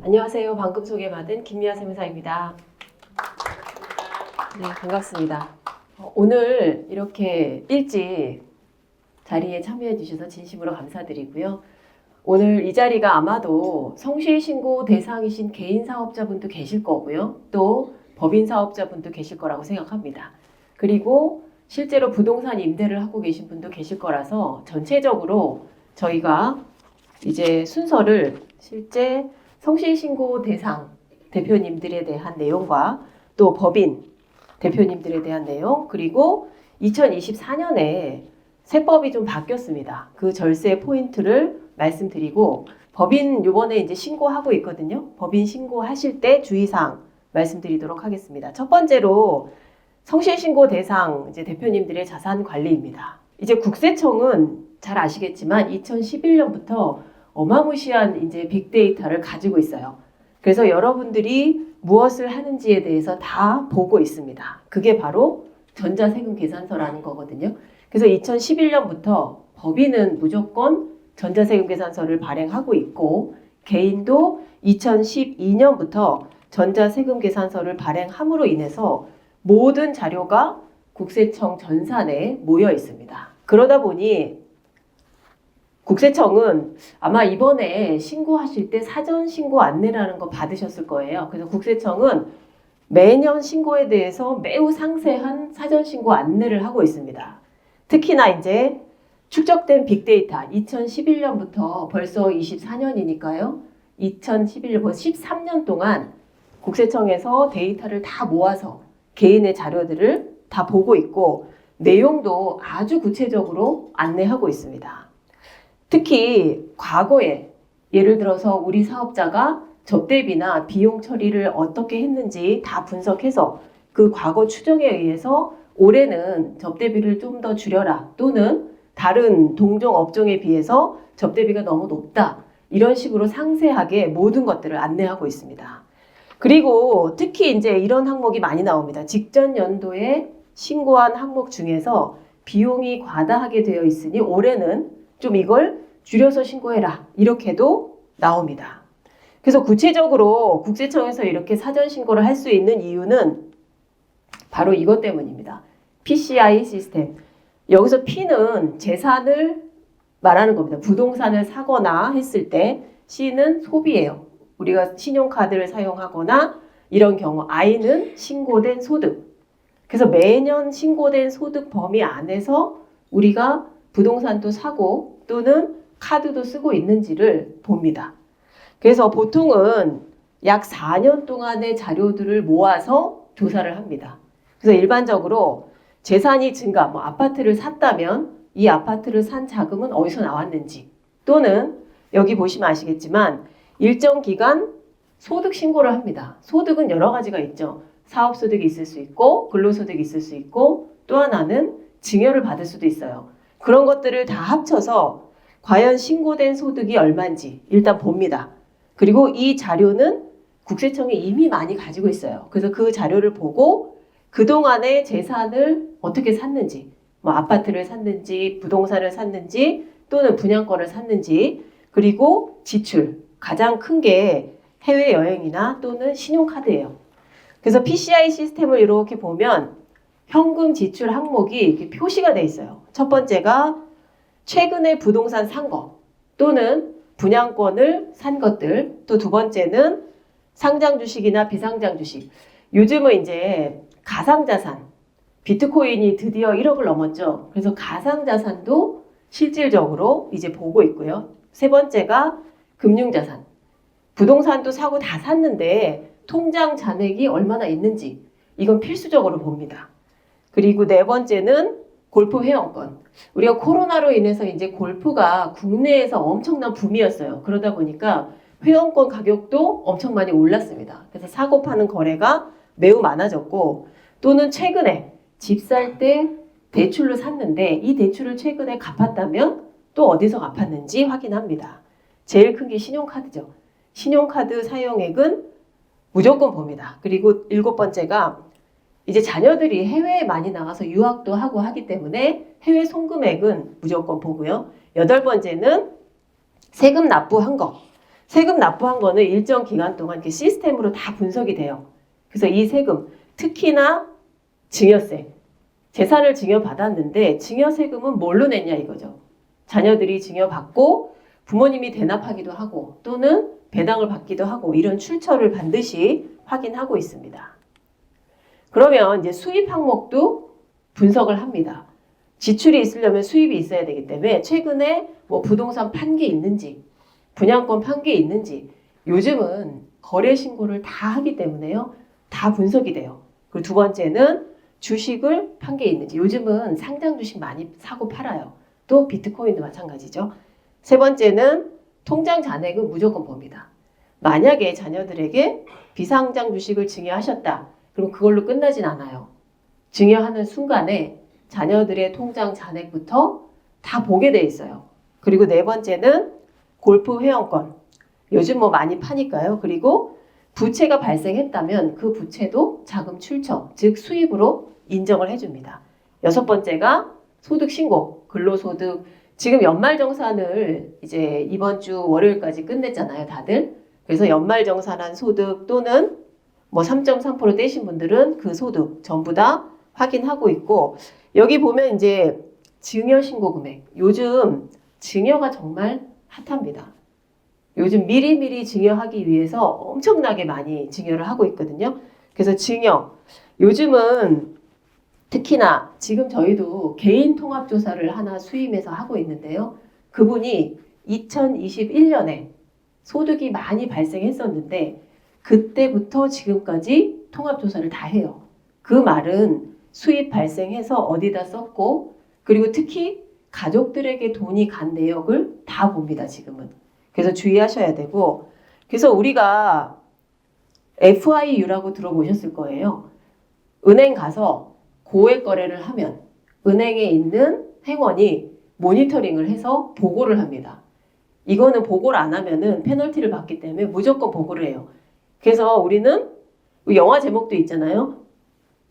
안녕하세요. 방금 소개받은 김미아 세무사입니다. 네, 반갑습니다. 오늘 이렇게 일찍 자리에 참여해 주셔서 진심으로 감사드리고요. 오늘 이 자리가 아마도 성실신고 대상이신 개인 사업자분도 계실 거고요. 또 법인 사업자분도 계실 거라고 생각합니다. 그리고 실제로 부동산 임대를 하고 계신 분도 계실 거라서 전체적으로 저희가 이제 순서를 실제 성실신고 대상 대표님들에 대한 내용과 또 법인 대표님들에 대한 내용, 그리고 2024년에 세법이 좀 바뀌었습니다. 그 절세 포인트를 말씀드리고, 법인 요번에 이제 신고하고 있거든요. 법인 신고하실 때 주의사항 말씀드리도록 하겠습니다. 첫 번째로 성실신고 대상 이제 대표님들의 자산 관리입니다. 이제 국세청은 잘 아시겠지만 2011년부터 어마무시한 이제 빅데이터를 가지고 있어요. 그래서 여러분들이 무엇을 하는지에 대해서 다 보고 있습니다. 그게 바로 전자세금 계산서라는 거거든요. 그래서 2011년부터 법인은 무조건 전자세금 계산서를 발행하고 있고, 개인도 2012년부터 전자세금 계산서를 발행함으로 인해서 모든 자료가 국세청 전산에 모여 있습니다. 그러다 보니 국세청은 아마 이번에 신고하실 때 사전 신고 안내라는 거 받으셨을 거예요. 그래서 국세청은 매년 신고에 대해서 매우 상세한 사전 신고 안내를 하고 있습니다. 특히나 이제 축적된 빅데이터 2011년부터 벌써 24년이니까요. 2011년 벌써 13년 동안 국세청에서 데이터를 다 모아서 개인의 자료들을 다 보고 있고, 내용도 아주 구체적으로 안내하고 있습니다. 특히 과거에 예를 들어서 우리 사업자가 접대비나 비용 처리를 어떻게 했는지 다 분석해서 그 과거 추정에 의해서 올해는 접대비를 좀 더 줄여라, 또는 다른 동종 업종에 비해서 접대비가 너무 높다, 이런 식으로 상세하게 모든 것들을 안내하고 있습니다. 그리고 특히 이제 이런 항목이 많이 나옵니다. 직전 연도에 신고한 항목 중에서 비용이 과다하게 되어 있으니 올해는 좀 이걸 줄여서 신고해라, 이렇게도 나옵니다. 그래서 구체적으로 국세청에서 이렇게 사전 신고를 할 수 있는 이유는 바로 이것 때문입니다. PCI 시스템. 여기서 P는 재산을 말하는 겁니다. 부동산을 사거나 했을 때, C는 소비예요. 우리가 신용카드를 사용하거나 이런 경우, I는 신고된 소득. 그래서 매년 신고된 소득 범위 안에서 우리가 부동산도 사고 또는 카드도 쓰고 있는지를 봅니다. 그래서 보통은 약 4년 동안의 자료들을 모아서 조사를 합니다. 그래서 일반적으로 재산이 증가, 뭐 아파트를 샀다면 이 아파트를 산 자금은 어디서 나왔는지, 또는 여기 보시면 아시겠지만 일정 기간 소득 신고를 합니다. 소득은 여러 가지가 있죠. 사업소득이 있을 수 있고 근로소득이 있을 수 있고, 또 하나는 증여를 받을 수도 있어요. 그런 것들을 다 합쳐서 과연 신고된 소득이 얼마인지 일단 봅니다. 그리고 이 자료는 국세청이 이미 많이 가지고 있어요. 그래서 그 자료를 보고 그동안의 재산을 어떻게 샀는지, 뭐 아파트를 샀는지 부동산을 샀는지 또는 분양권을 샀는지, 그리고 지출, 가장 큰 게 해외여행이나 또는 신용카드예요. 그래서 PCI 시스템을 이렇게 보면 현금 지출 항목이 이렇게 표시가 돼 있어요. 첫 번째가 최근에 부동산 산 거 또는 분양권을 산 것들, 또 두 번째는 상장 주식이나 비상장 주식. 요즘은 이제 가상자산, 비트코인이 드디어 1억을 넘었죠. 그래서 가상자산도 실질적으로 이제 보고 있고요. 세 번째가 금융자산. 부동산도 사고 다 샀는데 통장 잔액이 얼마나 있는지, 이건 필수적으로 봅니다. 그리고 네 번째는 골프 회원권. 우리가 코로나로 인해서 이제 골프가 국내에서 엄청난 붐이었어요. 그러다 보니까 회원권 가격도 엄청 많이 올랐습니다. 그래서 사고 파는 거래가 매우 많아졌고, 또는 최근에 집 살 때 대출로 샀는데 이 대출을 최근에 갚았다면 또 어디서 갚았는지 확인합니다. 제일 큰 게 신용카드죠. 신용카드 사용액은 무조건 봅니다. 그리고 일곱 번째가 이제 자녀들이 해외에 많이 나가서 유학도 하고 하기 때문에 해외 송금액은 무조건 보고요. 여덟 번째는 세금 납부한 거. 세금 납부한 거는 일정 기간 동안 이렇게 시스템으로 다 분석이 돼요. 그래서 이 세금, 특히나 증여세, 재산을 증여받았는데 증여세금은 뭘로 냈냐 이거죠. 자녀들이 증여받고 부모님이 대납하기도 하고 또는 배당을 받기도 하고 이런 출처를 반드시 확인하고 있습니다. 그러면 이제 수입 항목도 분석을 합니다. 지출이 있으려면 수입이 있어야 되기 때문에 최근에 뭐 부동산 판 게 있는지, 분양권 판 게 있는지, 요즘은 거래 신고를 다 하기 때문에요. 다 분석이 돼요. 그리고 두 번째는 주식을 판 게 있는지, 요즘은 상장 주식 많이 사고 팔아요. 또 비트코인도 마찬가지죠. 세 번째는 통장 잔액은 무조건 봅니다. 만약에 자녀들에게 비상장 주식을 증여하셨다. 그럼 그걸로 끝나진 않아요. 증여하는 순간에 자녀들의 통장 잔액부터 다 보게 돼 있어요. 그리고 네 번째는 골프 회원권. 요즘 뭐 많이 파니까요. 그리고 부채가 발생했다면 그 부채도 자금 출처, 즉 수입으로 인정을 해줍니다. 여섯 번째가 소득 신고, 근로소득. 지금 연말정산을 이제 이번 주 월요일까지 끝냈잖아요, 다들. 그래서 연말정산한 소득 또는 뭐 3.3% 떼신 분들은 그 소득 전부 다 확인하고 있고, 여기 보면 이제 증여신고 금액. 요즘 증여가 정말 핫합니다. 요즘 미리미리 증여하기 위해서 엄청나게 많이 증여를 하고 있거든요. 그래서 증여. 요즘은 특히나 지금 저희도 개인 통합조사를 하나 수임해서 하고 있는데요. 그분이 2021년에 소득이 많이 발생했었는데 그때부터 지금까지 통합조사를 다 해요. 그 말은 수입 발생해서 어디다 썼고 그리고 특히 가족들에게 돈이 간 내역을 다 봅니다. 지금은. 그래서 주의하셔야 되고 그래서 우리가 FIU라고 들어보셨을 거예요. 은행 가서 고액 거래를 하면 은행에 있는 행원이 모니터링을 해서 보고를 합니다. 이거는 보고를 안 하면은 페널티를 받기 때문에 무조건 보고를 해요. 그래서 우리는 영화 제목도 있잖아요.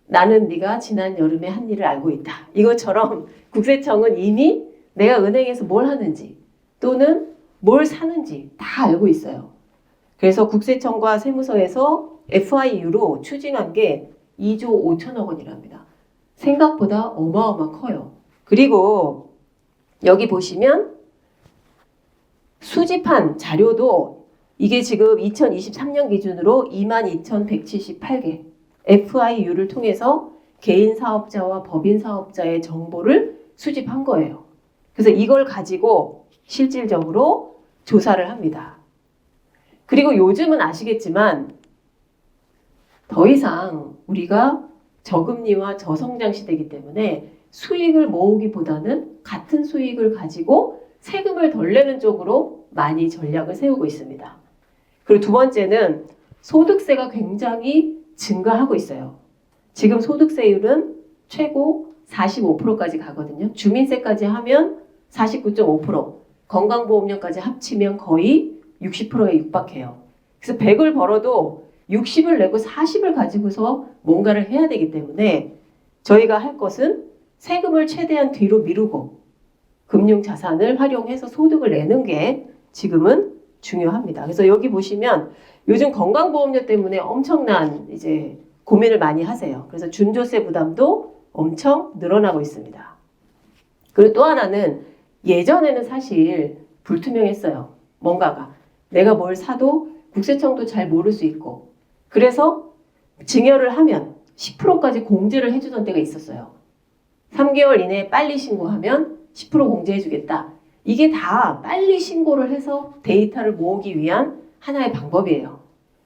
나는 네가 지난 여름에 한 일을 알고 있다. 이것처럼 국세청은 이미 내가 은행에서 뭘 하는지 또는 뭘 사는지 다 알고 있어요. 그래서 국세청과 세무서에서 FIU로 추징한 게 2조 5천억 원이랍니다. 생각보다 어마어마 커요. 그리고 여기 보시면 수집한 자료도 이게 지금 2023년 기준으로 22,178개 FIU를 통해서 개인 사업자와 법인 사업자의 정보를 수집한 거예요. 그래서 이걸 가지고 실질적으로 조사를 합니다. 그리고 요즘은 아시겠지만 더 이상 우리가 저금리와 저성장 시대이기 때문에 수익을 모으기보다는 같은 수익을 가지고 세금을 덜 내는 쪽으로 많이 전략을 세우고 있습니다. 그리고 두 번째는 소득세가 굉장히 증가하고 있어요. 지금 소득세율은 최고 45%까지 가거든요. 주민세까지 하면 49.5%, 건강보험료까지 합치면 거의 60%에 육박해요. 그래서 100을 벌어도 60을 내고 40을 가지고서 뭔가를 해야 되기 때문에 저희가 할 것은 세금을 최대한 뒤로 미루고 금융자산을 활용해서 소득을 내는 게 지금은 중요합니다. 그래서 여기 보시면 요즘 건강보험료 때문에 엄청난 이제 고민을 많이 하세요. 그래서 준조세 부담도 엄청 늘어나고 있습니다. 그리고 또 하나는 예전에는 사실 불투명했어요. 뭔가가. 내가 뭘 사도 국세청도 잘 모를 수 있고 그래서 증여를 하면 10%까지 공제를 해주던 때가 있었어요. 3개월 이내에 빨리 신고하면 10% 공제해주겠다. 이게 다 빨리 신고를 해서 데이터를 모으기 위한 하나의 방법이에요.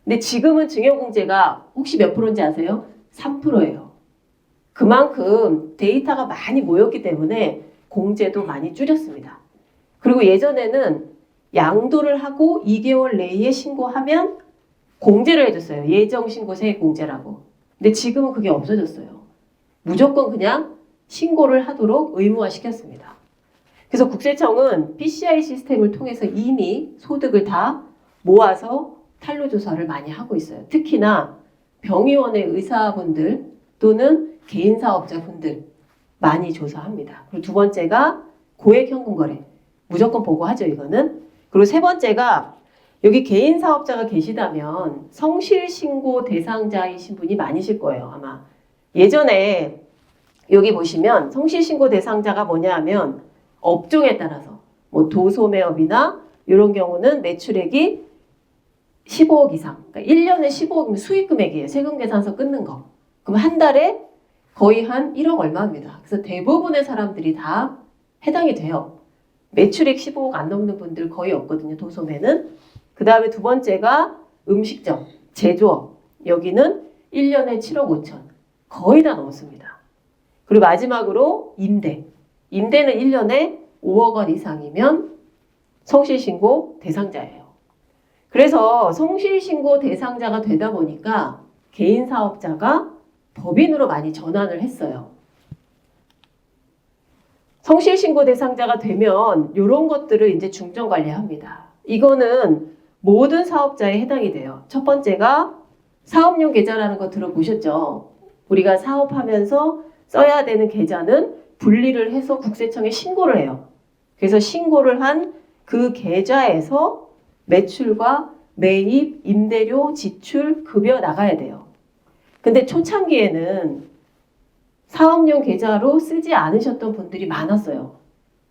근데 지금은 증여공제가 혹시 몇 프로인지 아세요? 3%예요. 그만큼 데이터가 많이 모였기 때문에 공제도 많이 줄였습니다. 그리고 예전에는 양도를 하고 2개월 내에 신고하면 공제를 해줬어요. 예정신고 세액공제라고. 근데 지금은 그게 없어졌어요. 무조건 그냥 신고를 하도록 의무화시켰습니다. 그래서 국세청은 PCI 시스템을 통해서 이미 소득을 다 모아서 탄로조사를 많이 하고 있어요. 특히나 병의원의 의사분들 또는 개인사업자분들 많이 조사합니다. 그리고 두 번째가 고액현금거래. 무조건 보고하죠, 이거는. 그리고 세 번째가 여기 개인 사업자가 계시다면 성실신고 대상자이신 분이 많으실 거예요, 아마. 예전에 여기 보시면 성실신고 대상자가 뭐냐 하면 업종에 따라서 뭐 도소매업이나 이런 경우는 매출액이 15억 이상, 그러니까 1년에 15억이면 수익금액이에요. 세금계산서 끊는 거. 그럼 한 달에 거의 한 1억 얼마입니다. 그래서 대부분의 사람들이 다 해당이 돼요. 매출액 15억 안 넘는 분들 거의 없거든요. 도소매는. 그 다음에 두 번째가 음식점, 제조업. 여기는 1년에 7억 5천. 거의 다 넘습니다. 그리고 마지막으로 임대. 임대는 1년에 5억 원 이상이면 성실신고 대상자예요. 그래서 성실신고 대상자가 되다 보니까 개인 사업자가 법인으로 많이 전환을 했어요. 성실신고 대상자가 되면 이런 것들을 이제 중점관리합니다. 이거는 모든 사업자에 해당이 돼요. 첫 번째가 사업용 계좌라는 거 들어보셨죠? 우리가 사업하면서 써야 되는 계좌는 분리를 해서 국세청에 신고를 해요. 그래서 신고를 한 그 계좌에서 매출과 매입, 임대료, 지출, 급여 나가야 돼요. 근데 초창기에는 사업용 계좌로 쓰지 않으셨던 분들이 많았어요.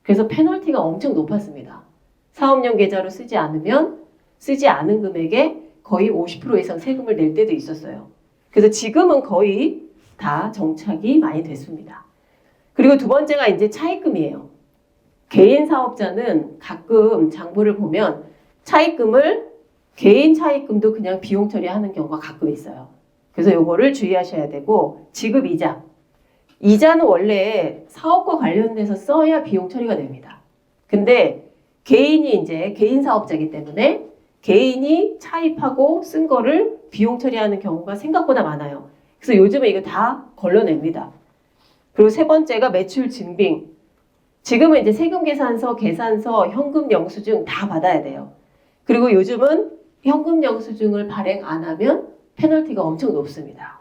그래서 페널티가 엄청 높았습니다. 사업용 계좌로 쓰지 않으면 쓰지 않은 금액에 거의 50% 이상 세금을 낼 때도 있었어요. 그래서 지금은 거의 다 정착이 많이 됐습니다. 그리고 두 번째가 이제 차입금이에요. 개인 사업자는 가끔 장부를 보면 차입금을 개인 차입금도 그냥 비용 처리하는 경우가 가끔 있어요. 그래서 요거를 주의하셔야 되고 지급이자. 이자는 원래 사업과 관련돼서 써야 비용 처리가 됩니다. 근데 개인이 이제 개인 사업자이기 때문에 개인이 차입하고 쓴 거를 비용 처리하는 경우가 생각보다 많아요. 그래서 요즘에 이거 다 걸러냅니다. 그리고 세 번째가 매출 증빙. 지금은 이제 세금계산서, 계산서, 현금 영수증 다 받아야 돼요. 그리고 요즘은 현금 영수증을 발행 안 하면 페널티가 엄청 높습니다.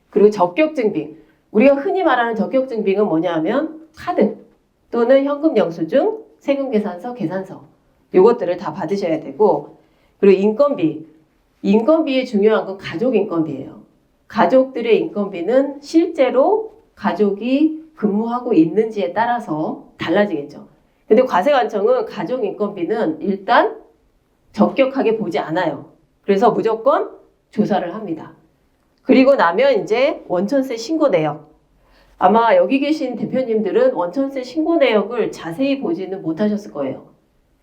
그리고 적격증빙. 우리가 흔히 말하는 적격증빙은 뭐냐 하면 카드 또는 현금 영수증, 세금계산서, 계산서 요것들을 다 받으셔야 되고 그리고 인건비. 인건비에 중요한 건 가족 인건비예요. 가족들의 인건비는 실제로 가족이 근무하고 있는지에 따라서 달라지겠죠. 근데 과세관청은 가족 인건비는 일단 적격하게 보지 않아요. 그래서 무조건 조사를 합니다. 그리고 나면 이제 원천세 신고 내역. 아마 여기 계신 대표님들은 원천세 신고 내역을 자세히 보지는 못하셨을 거예요.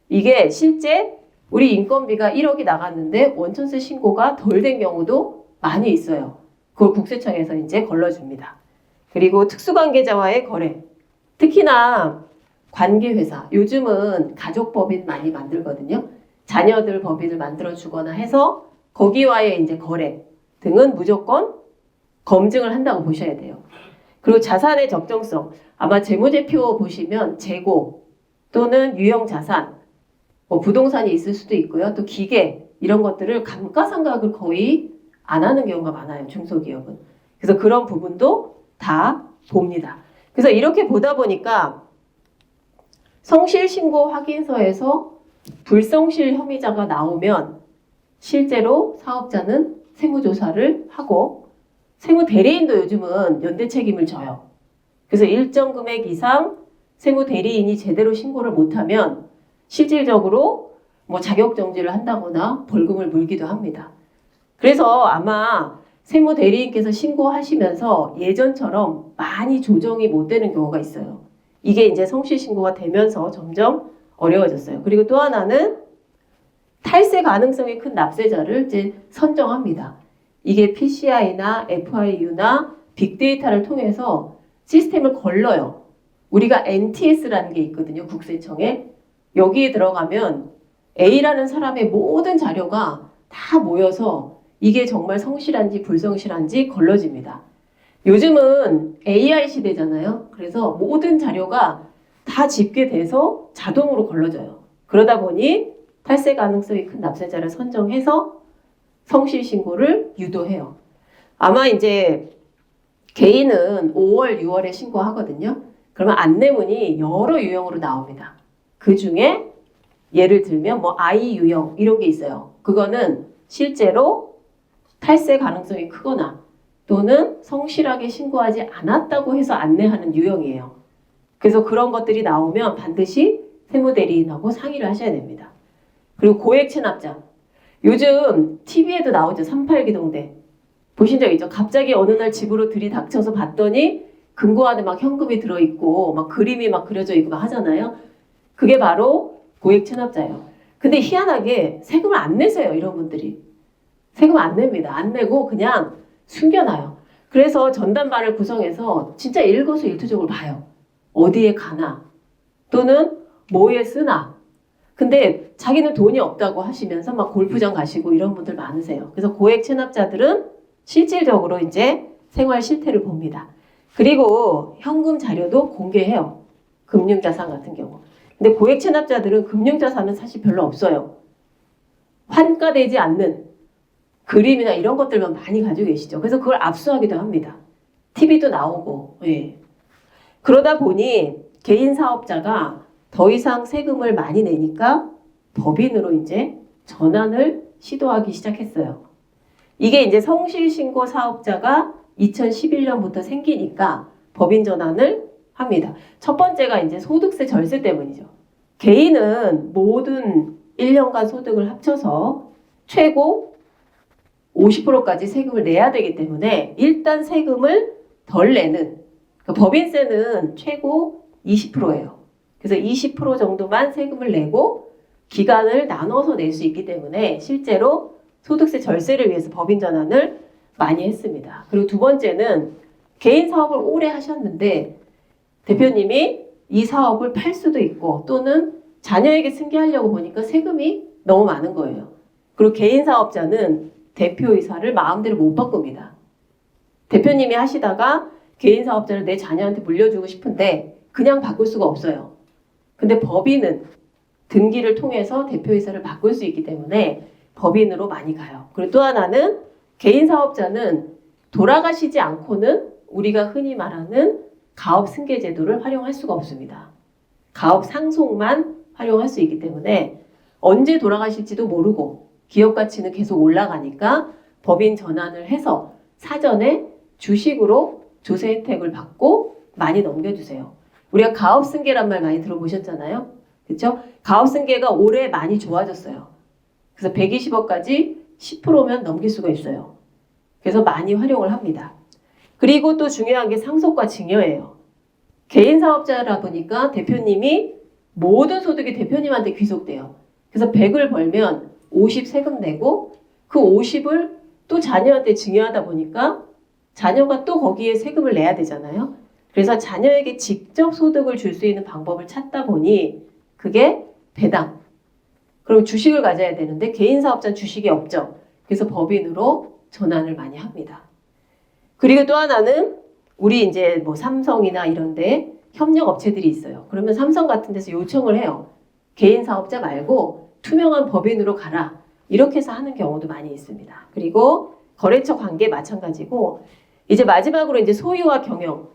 이게 실제 우리 인건비가 1억이 나갔는데 원천세 신고가 덜 된 경우도 많이 있어요. 그걸 국세청에서 이제 걸러줍니다. 그리고 특수관계자와의 거래. 특히나 관계회사. 요즘은 가족법인 많이 만들거든요. 자녀들 법인을 만들어주거나 해서 거기와의 이제 거래 등은 무조건 검증을 한다고 보셔야 돼요. 그리고 자산의 적정성. 아마 재무제표 보시면 재고 또는 유형자산, 뭐 부동산이 있을 수도 있고요. 또 기계 이런 것들을 감가상각을 거의 안 하는 경우가 많아요. 중소기업은. 그래서 그런 부분도 다 봅니다. 그래서 이렇게 보다 보니까 성실신고 확인서에서 불성실 혐의자가 나오면 실제로 사업자는 세무조사를 하고 세무대리인도 요즘은 연대 책임을 져요. 그래서 일정 금액 이상 세무대리인이 제대로 신고를 못하면 실질적으로 뭐 자격정지를 한다거나 벌금을 물기도 합니다. 그래서 아마 세무대리인께서 신고하시면서 예전처럼 많이 조정이 못 되는 경우가 있어요. 이게 이제 성실신고가 되면서 점점 어려워졌어요. 그리고 또 하나는 탈세 가능성이 큰 납세자를 이제 선정합니다. 이게 PCI나 FIU나 빅데이터를 통해서 시스템을 걸러요. 우리가 NTS라는 게 있거든요. 국세청에. 여기에 들어가면 A라는 사람의 모든 자료가 다 모여서 이게 정말 성실한지 불성실한지 걸러집니다. 요즘은 AI 시대잖아요. 그래서 모든 자료가 다 집계돼서 자동으로 걸러져요. 그러다 보니 탈세 가능성이 큰 납세자를 선정해서 성실신고를 유도해요. 아마 이제 개인은 5월, 6월에 신고하거든요. 그러면 안내문이 여러 유형으로 나옵니다. 그 중에 예를 들면 뭐 아이 유형 이런 게 있어요. 그거는 실제로 탈세 가능성이 크거나 또는 성실하게 신고하지 않았다고 해서 안내하는 유형이에요. 그래서 그런 것들이 나오면 반드시 세무대리인하고 상의를 하셔야 됩니다. 그리고 고액 체납자. 요즘 TV에도 나오죠. 38기동대. 보신 적 있죠? 갑자기 어느 날 집으로 들이닥쳐서 봤더니 금고 안에 막 현금이 들어있고 막 그림이 막 그려져 있고 막 하잖아요. 그게 바로 고액 체납자예요. 근데 희한하게 세금을 안 내세요. 이런 분들이. 세금 안 냅니다. 안 내고 그냥 숨겨놔요. 그래서 전담반을 구성해서 진짜 일거수일투족을 봐요. 어디에 가나 또는 뭐에 쓰나. 근데 자기는 돈이 없다고 하시면서 막 골프장 가시고 이런 분들 많으세요. 그래서 고액 체납자들은 실질적으로 이제 생활 실태를 봅니다. 그리고 현금 자료도 공개해요. 금융자산 같은 경우. 근데 고액 체납자들은 금융자산은 사실 별로 없어요. 환가되지 않는 그림이나 이런 것들만 많이 가지고 계시죠. 그래서 그걸 압수하기도 합니다. TV도 나오고. 예. 그러다 보니 개인 사업자가 더 이상 세금을 많이 내니까 법인으로 이제 전환을 시도하기 시작했어요. 이게 이제 성실신고 사업자가 2011년부터 생기니까 법인 전환을 합니다. 첫 번째가 이제 소득세 절세 때문이죠. 개인은 모든 1년간 소득을 합쳐서 최고 50%까지 세금을 내야 되기 때문에 일단 세금을 덜 내는, 그러니까 법인세는 최고 20%예요. 그래서 20% 정도만 세금을 내고 기간을 나눠서 낼 수 있기 때문에 실제로 소득세 절세를 위해서 법인 전환을 많이 했습니다. 그리고 두 번째는 개인 사업을 오래 하셨는데 대표님이 이 사업을 팔 수도 있고 또는 자녀에게 승계하려고 보니까 세금이 너무 많은 거예요. 그리고 개인 사업자는 대표이사를 마음대로 못 바꿉니다. 대표님이 하시다가 개인 사업자를 내 자녀한테 물려주고 싶은데 그냥 바꿀 수가 없어요. 근데 법인은 등기를 통해서 대표이사를 바꿀 수 있기 때문에 법인으로 많이 가요. 그리고 또 하나는 개인 사업자는 돌아가시지 않고는 우리가 흔히 말하는 가업 승계 제도를 활용할 수가 없습니다. 가업 상속만 활용할 수 있기 때문에 언제 돌아가실지도 모르고 기업 가치는 계속 올라가니까 법인 전환을 해서 사전에 주식으로 조세 혜택을 받고 많이 넘겨주세요. 우리가 가업 승계란 말 많이 들어보셨잖아요. 그렇죠? 가업 승계가 올해 많이 좋아졌어요. 그래서 120억까지 10%면 넘길 수가 있어요. 그래서 많이 활용을 합니다. 그리고 또 중요한 게 상속과 증여예요. 개인 사업자라 보니까 대표님이 모든 소득이 대표님한테 귀속돼요. 그래서 100을 벌면 50 세금 내고 그 50을 또 자녀한테 증여하다 보니까 자녀가 또 거기에 세금을 내야 되잖아요. 그래서 자녀에게 직접 소득을 줄 수 있는 방법을 찾다 보니 그게 배당. 그럼 주식을 가져야 되는데 개인 사업자는 주식이 없죠. 그래서 법인으로 전환을 많이 합니다. 그리고 또 하나는 우리 이제 뭐 삼성이나 이런데 협력 업체들이 있어요. 그러면 삼성 같은 데서 요청을 해요. 개인 사업자 말고 투명한 법인으로 가라. 이렇게 해서 하는 경우도 많이 있습니다. 그리고 거래처 관계 마찬가지고 이제 마지막으로 이제 소유와 경영.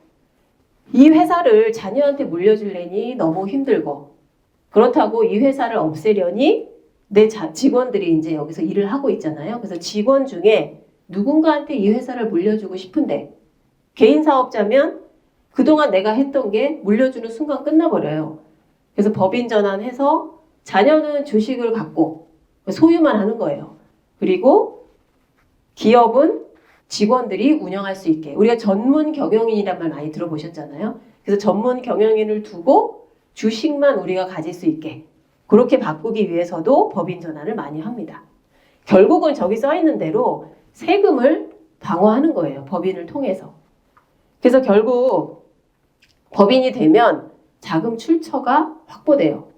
이 회사를 자녀한테 물려주려니 너무 힘들고 그렇다고 이 회사를 없애려니 내 직원들이 이제 여기서 일을 하고 있잖아요. 그래서 직원 중에 누군가한테 이 회사를 물려주고 싶은데 개인 사업자면 그동안 내가 했던 게 물려주는 순간 끝나버려요. 그래서 법인 전환해서 자녀는 주식을 갖고 소유만 하는 거예요. 그리고 기업은 직원들이 운영할 수 있게. 우리가 전문 경영인이란 말 많이 들어보셨잖아요. 그래서 전문 경영인을 두고 주식만 우리가 가질 수 있게. 그렇게 바꾸기 위해서도 법인 전환을 많이 합니다. 결국은 저기 써 있는 대로 세금을 방어하는 거예요. 법인을 통해서. 그래서 결국 법인이 되면 자금 출처가 확보돼요.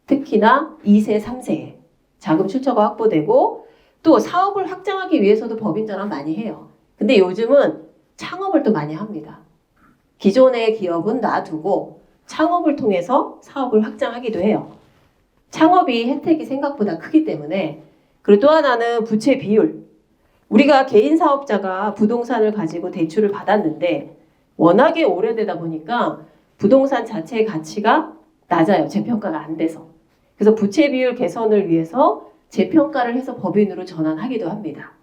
특히나 2세, 3세에 자금 출처가 확보되고 또 사업을 확장하기 위해서도 법인 전환 많이 해요. 근데 요즘은 창업을 또 많이 합니다. 기존의 기업은 놔두고 창업을 통해서 사업을 확장하기도 해요. 창업이 혜택이 생각보다 크기 때문에. 그리고 또 하나는 부채 비율. 우리가 개인 사업자가 부동산을 가지고 대출을 받았는데 워낙에 오래되다 보니까 부동산 자체의 가치가 낮아요. 재평가가 안 돼서. 그래서 부채 비율 개선을 위해서 재평가를 해서 법인으로 전환하기도 합니다.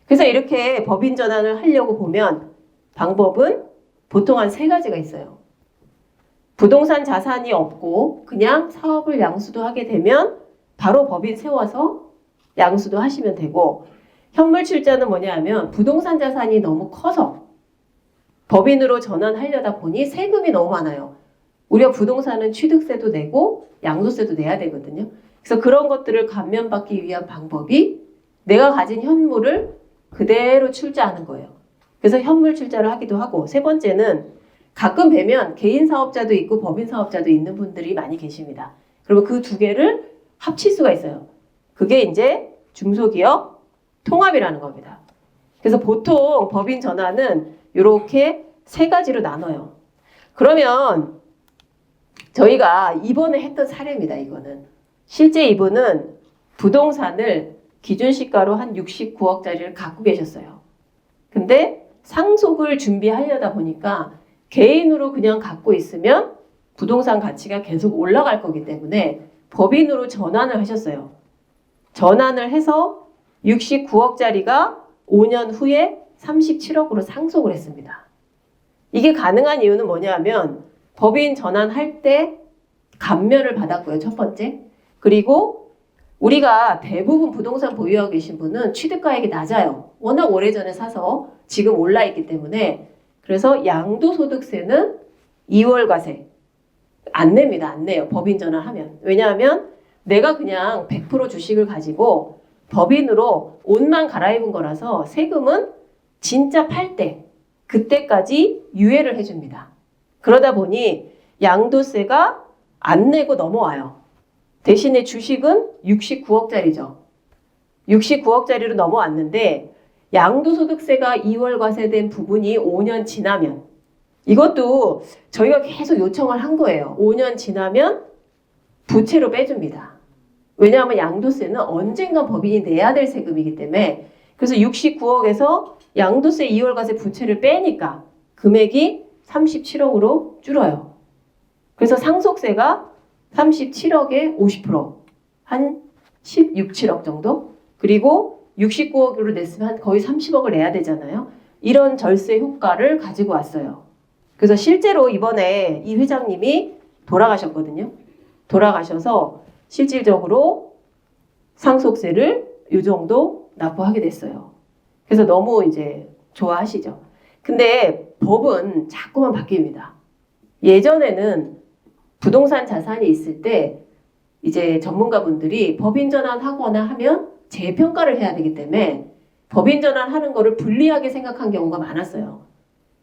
그래서 이렇게 법인 전환을 하려고 보면 방법은 보통 한 3가지가 있어요. 부동산 자산이 없고 그냥 사업을 양수도 하게 되면 바로 법인 세워서 양수도 하시면 되고, 현물 출자는 뭐냐 하면 부동산 자산이 너무 커서 법인으로 전환하려다 보니 세금이 너무 많아요. 우리가 부동산은 취득세도 내고 양도세도 내야 되거든요. 그래서 그런 것들을 감면받기 위한 방법이 내가 가진 현물을 그대로 출자하는 거예요. 그래서 현물 출자를 하기도 하고, 3번째는 가끔 뵈면 개인 사업자도 있고 법인 사업자도 있는 분들이 많이 계십니다. 그리고 그 2개를 합칠 수가 있어요. 그게 이제 중소기업 통합이라는 겁니다. 그래서 보통 법인 전환은 이렇게 3가지로 나눠요. 그러면 저희가 이번에 했던 사례입니다. 이거는 실제 이분은 부동산을 기준시가로 한 69억짜리를 갖고 계셨어요. 근데 상속을 준비하려다 보니까 개인으로 그냥 갖고 있으면 부동산 가치가 계속 올라갈 거기 때문에 법인으로 전환을 하셨어요. 전환을 해서 69억짜리가 5년 후에 37억으로 상속을 했습니다. 이게 가능한 이유는 뭐냐면 법인 전환할 때 감면을 받았고요. 첫 번째. 그리고 우리가 대부분 부동산 보유하고 계신 분은 취득가액이 낮아요. 워낙 오래전에 사서 지금 올라있기 때문에. 그래서 양도소득세는 2월 과세 안 냅니다. 안 내요. 법인 전환하면. 왜냐하면 내가 그냥 100% 주식을 가지고 법인으로 옷만 갈아입은 거라서 세금은 진짜 팔 때, 그때까지 유예를 해줍니다. 그러다 보니 양도세가 안 내고 넘어와요. 대신에 주식은 69억짜리죠. 69억짜리로 넘어왔는데 양도소득세가 2월 과세된 부분이 5년 지나면, 이것도 저희가 계속 요청을 한 거예요. 5년 지나면 부채로 빼줍니다. 왜냐하면 양도세는 언젠간 법인이 내야 될 세금이기 때문에. 그래서 69억에서 양도세 2월 과세 부채를 빼니까 금액이 37억으로 줄어요. 그래서 상속세가 37억에 50%, 한 16, 7억 정도? 그리고 69억으로 냈으면 거의 30억을 내야 되잖아요. 이런 절세 효과를 가지고 왔어요. 그래서 실제로 이번에 이 회장님이 돌아가셨거든요. 돌아가셔서 실질적으로 상속세를 이 정도 납부하게 됐어요. 그래서 너무 이제 좋아하시죠. 근데 법은 자꾸만 바뀝니다. 예전에는 부동산 자산이 있을 때 이제 전문가분들이 법인 전환하거나 하면 재평가를 해야 되기 때문에 법인 전환하는 거를 불리하게 생각한 경우가 많았어요.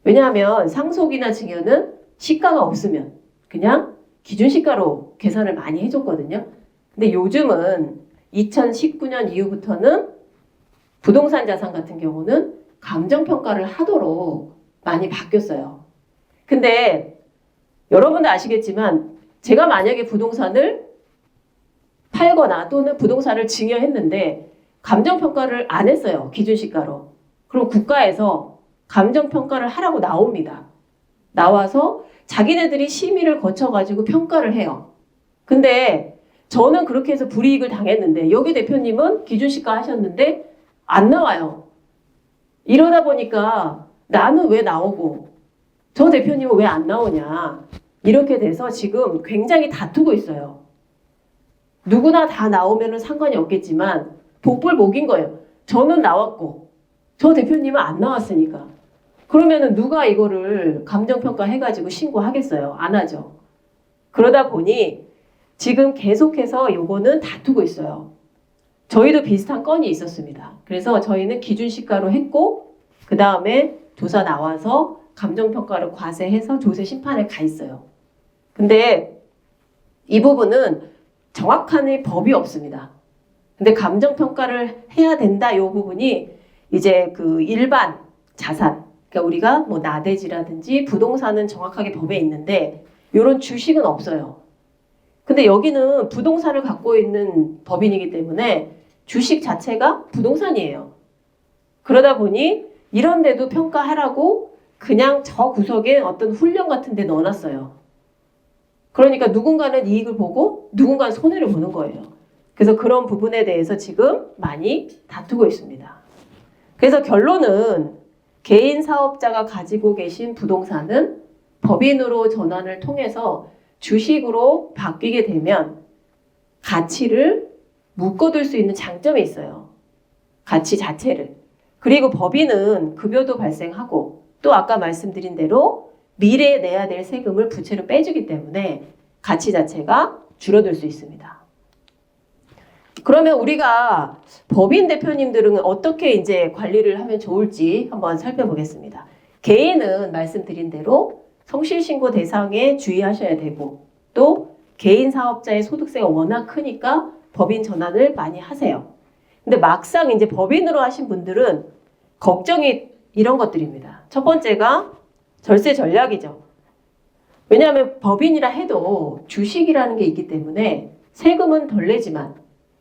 왜냐하면 상속이나 증여는 시가가 없으면 그냥 기준시가로 계산을 많이 해줬거든요. 근데 요즘은 2019년 이후부터는 부동산 자산 같은 경우는 감정평가를 하도록 많이 바뀌었어요. 근데 여러분도 아시겠지만 제가 만약에 부동산을 팔거나 또는 부동산을 증여했는데 감정평가를 안 했어요. 기준시가로. 그럼 국가에서 감정평가를 하라고 나옵니다. 나와서 자기네들이 심의를 거쳐가지고 평가를 해요. 근데 저는 그렇게 해서 불이익을 당했는데 여기 대표님은 기준시가 하셨는데 안 나와요. 이러다 보니까 나는 왜 나오고 저 대표님은 왜 안 나오냐. 이렇게 돼서 지금 굉장히 다투고 있어요. 누구나 다 나오면 상관이 없겠지만 복불복인 거예요. 저는 나왔고 저 대표님은 안 나왔으니까. 그러면은 누가 이거를 감정평가 해가지고 신고하겠어요? 안 하죠. 그러다 보니 지금 계속해서 요거는 다투고 있어요. 저희도 비슷한 건이 있었습니다. 그래서 저희는 기준시가로 했고 그 다음에 조사 나와서 감정평가를 과세해서 조세 심판에 가 있어요. 근데 이 부분은 정확한 법이 없습니다. 근데 감정평가를 해야 된다 이 부분이 이제 그 일반 자산, 그러니까 우리가 뭐 나대지라든지 부동산은 정확하게 법에 있는데 이런 주식은 없어요. 근데 여기는 부동산을 갖고 있는 법인이기 때문에 주식 자체가 부동산이에요. 그러다 보니 이런 데도 평가하라고 그냥 저 구석에 어떤 훈련 같은 데 넣어놨어요. 그러니까 누군가는 이익을 보고 누군가는 손해를 보는 거예요. 그래서 그런 부분에 대해서 지금 많이 다투고 있습니다. 그래서 결론은 개인 사업자가 가지고 계신 부동산은 법인으로 전환을 통해서 주식으로 바뀌게 되면 가치를 묶어둘 수 있는 장점이 있어요. 가치 자체를. 그리고 법인은 급여도 발생하고 또 아까 말씀드린 대로 미래에 내야 될 세금을 부채로 빼주기 때문에 가치 자체가 줄어들 수 있습니다. 그러면 우리가 법인 대표님들은 어떻게 이제 관리를 하면 좋을지 한번 살펴보겠습니다. 개인은 말씀드린 대로 성실신고 대상에 주의하셔야 되고 또 개인 사업자의 소득세가 워낙 크니까 법인 전환을 많이 하세요. 근데 막상 이제 법인으로 하신 분들은 걱정이 이런 것들입니다. 첫 번째가 절세 전략이죠. 왜냐하면 법인이라 해도 주식이라는 게 있기 때문에 세금은 덜 내지만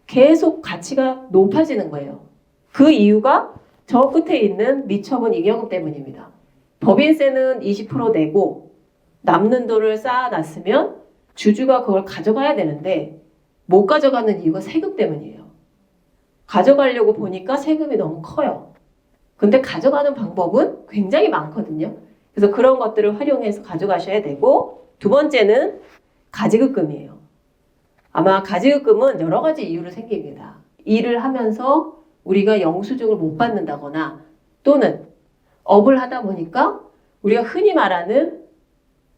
계속 가치가 높아지는 거예요. 그 이유가 저 끝에 있는 미처분 잉여금 때문입니다. 법인세는 20% 내고 남는 돈을 쌓아놨으면 주주가 그걸 가져가야 되는데 못 가져가는 이유가 세금 때문이에요. 가져가려고 보니까 세금이 너무 커요. 근데 가져가는 방법은 굉장히 많거든요. 그래서 그런 것들을 활용해서 가져가셔야 되고 두 번째는 가지급금이에요. 아마 가지급금은 여러 가지 이유로 생깁니다. 일을 하면서 우리가 영수증을 못 받는다거나 또는 업을 하다 보니까 우리가 흔히 말하는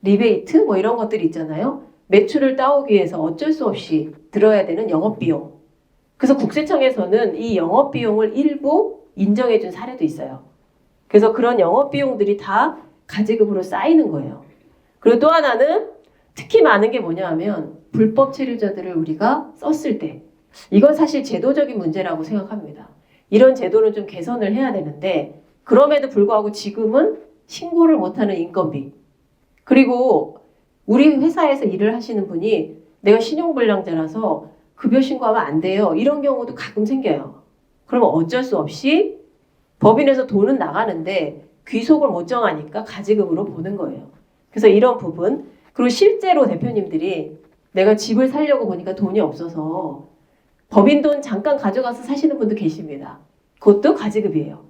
리베이트 뭐 이런 것들이 있잖아요. 매출을 따오기 위해서 어쩔 수 없이 들어야 되는 영업비용. 그래서 국세청에서는 이 영업비용을 일부 인정해 준 사례도 있어요. 그래서 그런 영업비용들이 다 가지급으로 쌓이는 거예요. 그리고 또 하나는 특히 많은 게 뭐냐 하면 불법 체류자들을 우리가 썼을 때 이건 사실 제도적인 문제라고 생각합니다. 이런 제도는 좀 개선을 해야 되는데 그럼에도 불구하고 지금은 신고를 못하는 인건비 그리고 우리 회사에서 일을 하시는 분이 내가 신용불량자라서 급여 신고하면 안 돼요. 이런 경우도 가끔 생겨요. 그러면 어쩔 수 없이 법인에서 돈은 나가는데 귀속을 못 정하니까 가지급으로 보는 거예요. 그래서 이런 부분 그리고 실제로 대표님들이 내가 집을 살려고 보니까 돈이 없어서 법인 돈 잠깐 가져가서 사시는 분도 계십니다. 그것도 가지급이에요.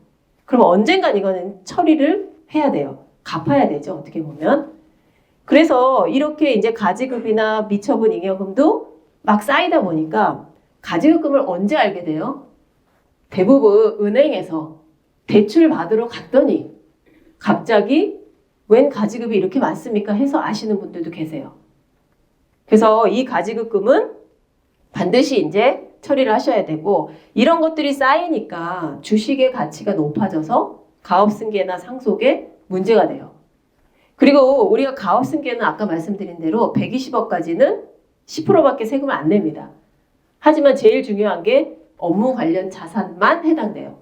그럼 언젠간 이거는 처리를 해야 돼요. 갚아야 되죠. 어떻게 보면. 그래서 이렇게 이제 가지급이나 미처분 잉여금도 막 쌓이다 보니까 가지급금을 언제 알게 돼요? 대부분 은행에서 대출 받으러 갔더니 갑자기 웬 가지급이 이렇게 많습니까? 해서 아시는 분들도 계세요. 그래서 이 가지급금은 반드시 이제 처리를 하셔야 되고 이런 것들이 쌓이니까 주식의 가치가 높아져서 가업승계나 상속에 문제가 돼요. 그리고 우리가 가업승계는 아까 말씀드린 대로 120억까지는 10%밖에 세금을 안 냅니다. 하지만 제일 중요한 게 업무 관련 자산만 해당돼요.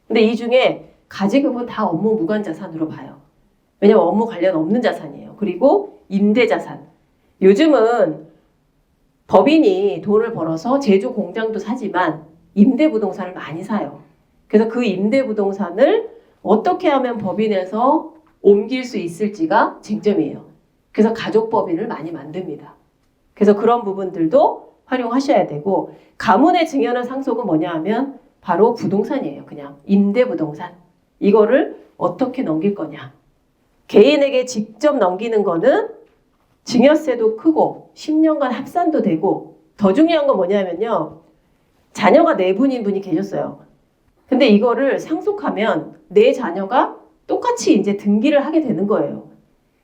근데 이 중에 가지급은 다 업무 무관 자산으로 봐요. 왜냐면 업무 관련 없는 자산이에요. 그리고 임대자산. 요즘은 법인이 돈을 벌어서 제조 공장도 사지만 임대부동산을 많이 사요. 그래서 그 임대부동산을 어떻게 하면 법인에서 옮길 수 있을지가 쟁점이에요. 그래서 가족법인을 많이 만듭니다. 그래서 그런 부분들도 활용하셔야 되고 가문의 증여나 상속은 뭐냐 하면 바로 부동산이에요. 그냥 임대부동산. 이거를 어떻게 넘길 거냐. 개인에게 직접 넘기는 거는 증여세도 크고 10년간 합산도 되고 더 중요한 건 뭐냐면요. 자녀가 4분인 분이 계셨어요. 근데 이거를 상속하면 4자녀가 똑같이 이제 등기를 하게 되는 거예요.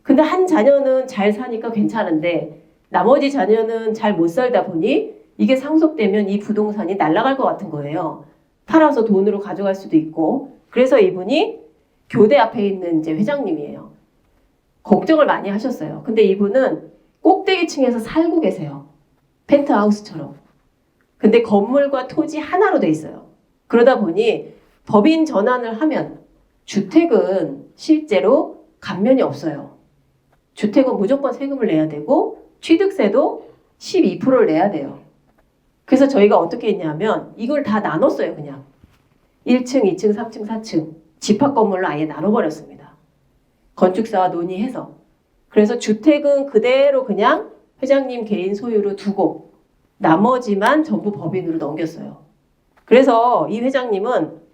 근데 한 자녀는 잘 사니까 괜찮은데 나머지 자녀는 잘 못 살다 보니 이게 상속되면 이 부동산이 날아갈 것 같은 거예요. 팔아서 돈으로 가져갈 수도 있고 그래서 이분이 교대 앞에 있는 이제 회장님이에요. 걱정을 많이 하셨어요. 근데 이분은 꼭대기층에서 살고 계세요. 펜트하우스처럼. 근데 건물과 토지 하나로 돼 있어요. 그러다 보니 법인 전환을 하면 주택은 실제로 감면이 없어요. 주택은 무조건 세금을 내야 되고 취득세도 12%를 내야 돼요. 그래서 저희가 어떻게 했냐면 이걸 다 나눴어요. 그냥 1층, 2층, 3층, 4층 집합건물로 아예 나눠버렸습니다. 건축사와 논의해서. 그래서 주택은 그대로 그냥 회장님 개인 소유로 두고 나머지만 전부 법인으로 넘겼어요. 그래서 이 회장님은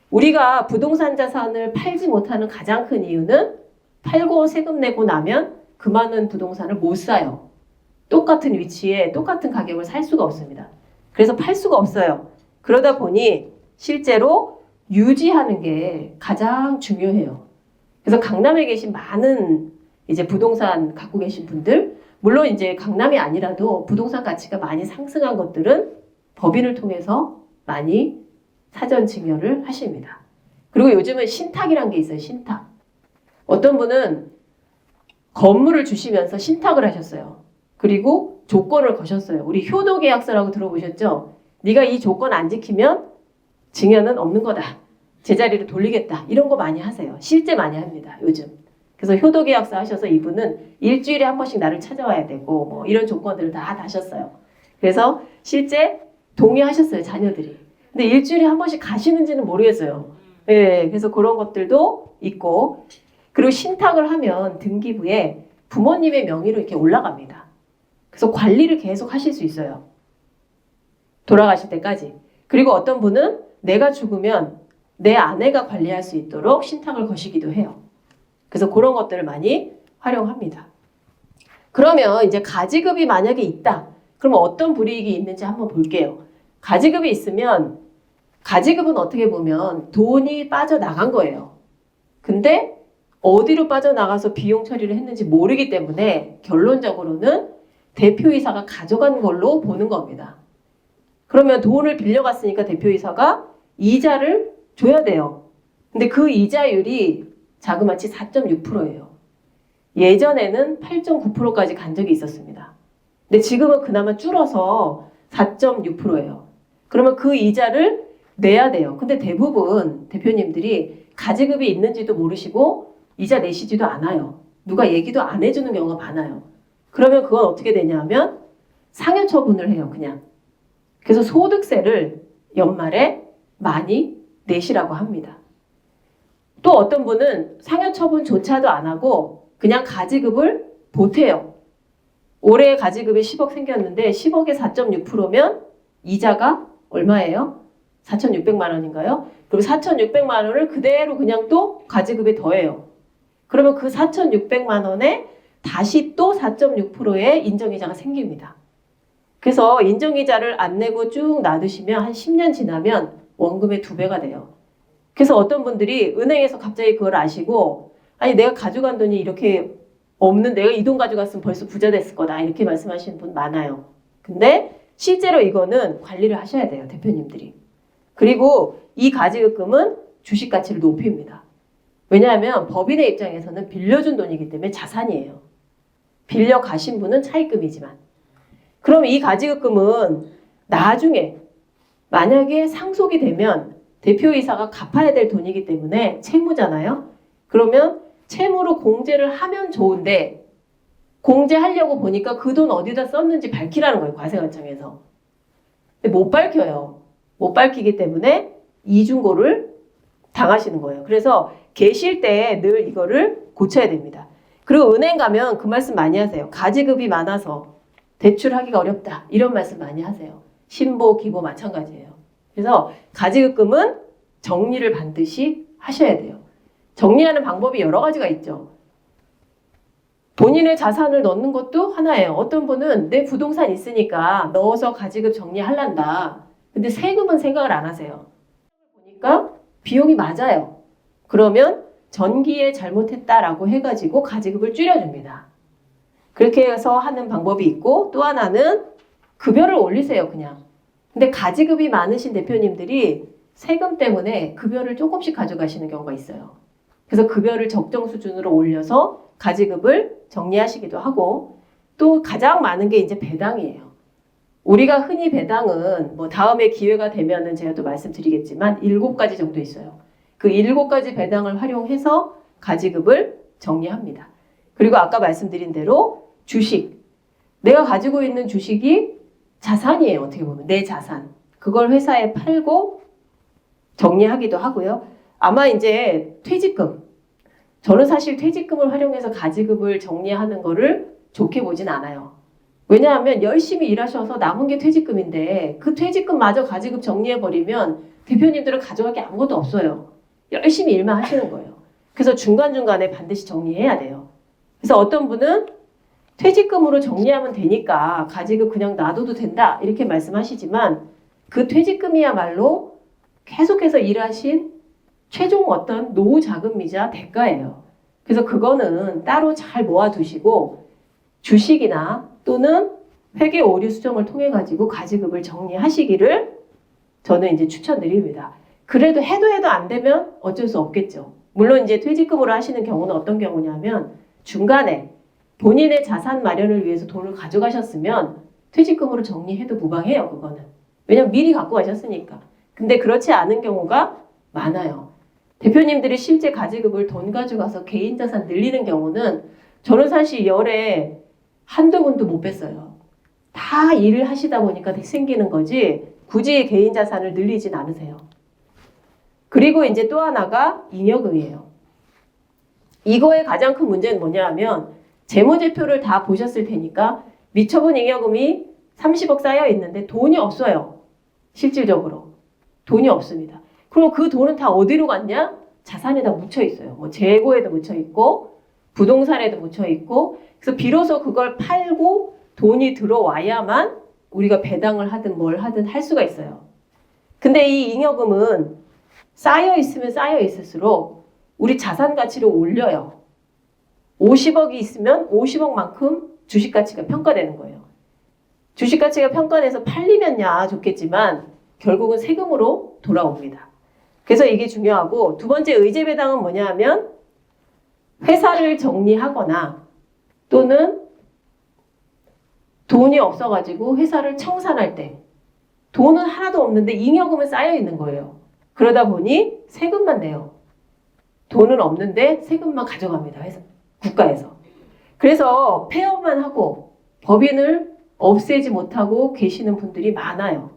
우리가 부동산 자산을 팔지 못하는 가장 큰 이유는 팔고 세금 내고 나면 그 많은 부동산을 못 사요. 똑같은 위치에 똑같은 가격을 살 수가 없습니다. 그래서 팔 수가 없어요. 그러다 보니 실제로 유지하는 게 가장 중요해요. 그래서 강남에 계신 많은 이제 부동산 갖고 계신 분들, 물론 이제 강남이 아니라도 부동산 가치가 많이 상승한 것들은 법인을 통해서 많이 사전 증여를 하십니다. 그리고 요즘은 신탁이란 게 있어요. 신탁. 어떤 분은 건물을 주시면서 신탁을 하셨어요. 그리고 조건을 거셨어요. 우리 효도계약서라고 들어보셨죠? 네가 이 조건 안 지키면 증여는 없는 거다. 제자리로 돌리겠다. 이런 거 많이 하세요. 실제 많이 합니다. 요즘. 그래서 효도계약서 하셔서 이분은 일주일에 한 번씩 나를 찾아와야 되고 뭐 이런 조건들을 다 다셨어요. 그래서 실제 동의하셨어요. 자녀들이. 근데 일주일에 한 번씩 가시는지는 모르겠어요. 예, 그래서 그런 것들도 있고, 그리고 신탁을 하면 등기부에 부모님의 명의로 이렇게 올라갑니다. 그래서 관리를 계속 하실 수 있어요. 돌아가실 때까지. 그리고 어떤 분은 내가 죽으면 내 아내가 관리할 수 있도록 신탁을 거시기도 해요. 그래서 그런 것들을 많이 활용합니다. 그러면 이제 가지급이 만약에 있다. 그러면 어떤 불이익이 있는지 한번 볼게요. 가지급이 있으면 가지급은 어떻게 보면 돈이 빠져나간 거예요. 근데 어디로 빠져나가서 비용 처리를 했는지 모르기 때문에 결론적으로는 대표이사가 가져간 걸로 보는 겁니다. 그러면 돈을 빌려갔으니까 대표이사가 이자를 줘야 돼요. 근데 그 이자율이 자그마치 4.6%예요. 예전에는 8.9%까지 간 적이 있었습니다. 근데 지금은 그나마 줄어서 4.6%예요. 그러면 그 이자를 내야 돼요. 근데 대부분 대표님들이 가지급이 있는지도 모르시고 이자 내시지도 않아요. 누가 얘기도 안 해주는 경우가 많아요. 그러면 그건 어떻게 되냐면 상여처분을 해요. 그냥. 그래서 소득세를 연말에 많이 내시라고 합니다. 또 어떤 분은 상여처분조차도 안 하고 그냥 가지급을 보태요. 올해 가지급이 10억 생겼는데 10억에 4.6%면 이자가 얼마예요? 4,600만 원인가요? 그럼 4,600만 원을 그대로 그냥 또 가지급에 더해요. 그러면 그 4,600만 원에 다시 또 4.6%의 인정이자가 생깁니다. 그래서 인정이자를 안 내고 쭉 놔두시면 한 10년 지나면 원금의 2배가 돼요. 그래서 어떤 분들이 은행에서 갑자기 그걸 아시고 아니 내가 가져간 돈이 이렇게 없는 내가 이 돈 가져갔으면 벌써 부자 됐을 거다 이렇게 말씀하시는 분 많아요. 근데 실제로 이거는 관리를 하셔야 돼요. 대표님들이. 그리고 이 가지급금은 주식 가치를 높입니다. 왜냐하면 법인의 입장에서는 빌려준 돈이기 때문에 자산이에요. 빌려 가신 분은 차입금이지만. 그럼 이 가지급금은 나중에 만약에 상속이 되면 대표이사가 갚아야 될 돈이기 때문에 채무잖아요. 그러면 채무로 공제를 하면 좋은데 공제하려고 보니까 그 돈 어디다 썼는지 밝히라는 거예요. 과세관청에서. 근데 못 밝혀요. 못 밝히기 때문에 이중고를 당하시는 거예요. 그래서 계실 때 늘 이거를 고쳐야 됩니다. 그리고 은행 가면 그 말씀 많이 하세요. 가지급이 많아서 대출하기가 어렵다. 이런 말씀 많이 하세요. 신보, 기보 마찬가지예요. 그래서 가지급금은 정리를 반드시 하셔야 돼요. 정리하는 방법이 여러 가지가 있죠. 본인의 자산을 넣는 것도 하나예요. 어떤 분은 내 부동산 있으니까 넣어서 가지급 정리하란다. 근데 세금은 생각을 안 하세요. 보니까 비용이 맞아요. 그러면 전기에 잘못했다라고 해가지고 가지급을 줄여줍니다. 그렇게 해서 하는 방법이 있고 또 하나는 급여를 올리세요. 그냥. 근데 가지급이 많으신 대표님들이 세금 때문에 급여를 조금씩 가져가시는 경우가 있어요. 그래서 급여를 적정 수준으로 올려서 가지급을 정리하시기도 하고 또 가장 많은 게 이제 배당이에요. 우리가 흔히 배당은 뭐 다음에 기회가 되면은 제가 또 말씀드리겠지만 7가지 정도 있어요. 그 7가지 배당을 활용해서 가지급을 정리합니다. 그리고 아까 말씀드린 대로 주식. 내가 가지고 있는 주식이 자산이에요. 어떻게 보면 내 자산. 그걸 회사에 팔고 정리하기도 하고요. 아마 이제 퇴직금. 저는 사실 퇴직금을 활용해서 가지급을 정리하는 거를 좋게 보진 않아요. 왜냐하면 열심히 일하셔서 남은 게 퇴직금인데 그 퇴직금마저 가지급 정리해버리면 대표님들은 가져갈 게 아무것도 없어요. 열심히 일만 하시는 거예요. 그래서 중간중간에 반드시 정리해야 돼요. 그래서 어떤 분은 퇴직금으로 정리하면 되니까 가지급 그냥 놔둬도 된다 이렇게 말씀하시지만 그 퇴직금이야말로 계속해서 일하신 최종 어떤 노후 자금이자 대가예요. 그래서 그거는 따로 잘 모아두시고 주식이나 또는 회계 오류 수정을 통해 가지고 가지급을 정리하시기를 저는 이제 추천드립니다. 그래도 해도 안 되면 어쩔 수 없겠죠. 물론 이제 퇴직금으로 하시는 경우는 어떤 경우냐면 중간에 본인의 자산 마련을 위해서 돈을 가져가셨으면 퇴직금으로 정리해도 무방해요. 그거는. 왜냐면 미리 갖고 가셨으니까. 근데 그렇지 않은 경우가 많아요. 대표님들이 실제 가지급을 돈 가져가서 개인 자산 늘리는 경우는 저는 사실 열에 한두 번도 못 뺐어요. 다 일을 하시다 보니까 생기는 거지 굳이 개인 자산을 늘리진 않으세요. 그리고 이제 또 하나가 잉여금이에요. 이거의 가장 큰 문제는 뭐냐 하면 재무제표를 다 보셨을 테니까 미처분 잉여금이 30억 쌓여 있는데 돈이 없어요. 실질적으로. 돈이 없습니다. 그럼 그 돈은 다 어디로 갔냐? 자산에다 묻혀 있어요. 뭐 재고에도 묻혀 있고 부동산에도 묻혀 있고 그래서 비로소 그걸 팔고 돈이 들어와야만 우리가 배당을 하든 뭘 하든 할 수가 있어요. 근데 이 잉여금은 쌓여 있으면 쌓여 있을수록 우리 자산 가치를 올려요. 50억이 있으면 50억만큼 주식 가치가 평가되는 거예요. 주식 가치가 평가돼서 팔리면야 좋겠지만 결국은 세금으로 돌아옵니다. 그래서 이게 중요하고 두 번째 의제 배당은 뭐냐 하면 회사를 정리하거나 또는 돈이 없어가지고 회사를 청산할 때 돈은 하나도 없는데 잉여금은 쌓여 있는 거예요. 그러다 보니 세금만 내요. 돈은 없는데 세금만 가져갑니다. 회사, 국가에서. 그래서 폐업만 하고 법인을 없애지 못하고 계시는 분들이 많아요.